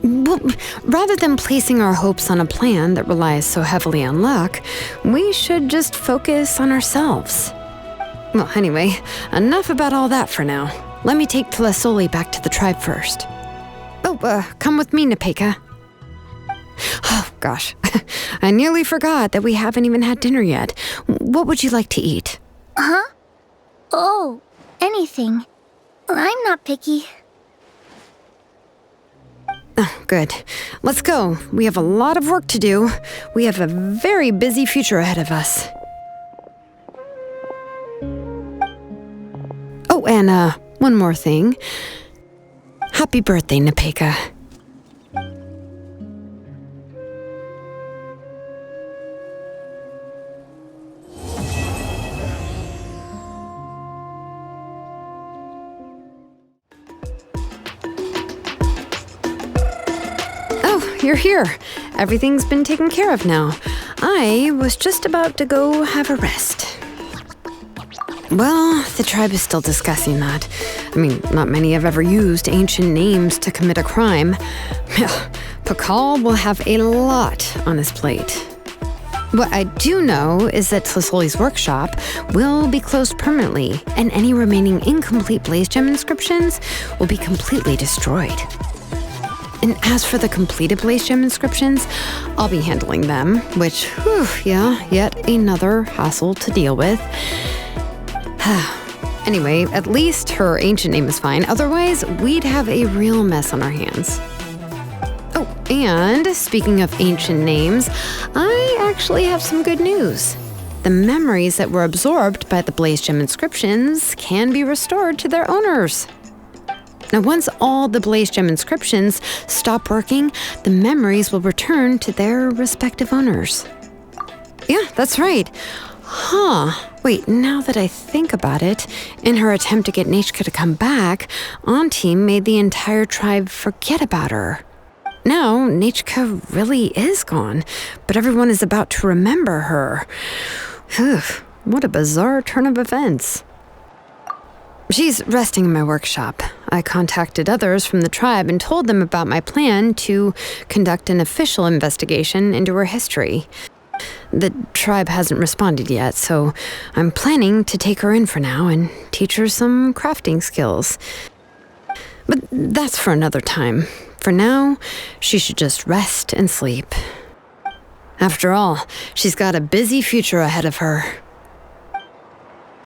Well, rather than placing our hopes on a plan that relies so heavily on luck, we should just focus on ourselves. Well, anyway, enough about all that for now. Let me take Tlasoli back to the tribe first. Come with me, Nepeka. Oh, gosh. I nearly forgot that we haven't even had dinner yet. What would you like to eat? Huh? Oh, anything. I'm not picky. Oh, good. Let's go. We have a lot of work to do. We have a very busy future ahead of us. Oh, and one more thing. Happy birthday, Nepeka. You're here. Everything's been taken care of now. I was just about to go have a rest. Well, the tribe is still discussing that. I mean, not many have ever used ancient names to commit a crime. Pakal will have a lot on his plate. What I do know is that Tlasoli's workshop will be closed permanently, and any remaining incomplete blaze gem inscriptions will be completely destroyed. And as for the completed blaze gem inscriptions, I'll be handling them, which, yet another hassle to deal with. Anyway, at least her ancient name is fine. Otherwise, we'd have a real mess on our hands. Oh, and speaking of ancient names, I actually have some good news. The memories that were absorbed by the blaze gem inscriptions can be restored to their owners. Now, once all the blaze gem inscriptions stop working, the memories will return to their respective owners. Yeah, that's right. Wait, now that I think about it, in her attempt to get Nechka to come back, Auntie made the entire tribe forget about her. Now, Nechka really is gone, but everyone is about to remember her. What a bizarre turn of events. She's resting in my workshop. I contacted others from the tribe and told them about my plan to conduct an official investigation into her history. The tribe hasn't responded yet, so I'm planning to take her in for now and teach her some crafting skills. But that's for another time. For now, she should just rest and sleep. After all, she's got a busy future ahead of her.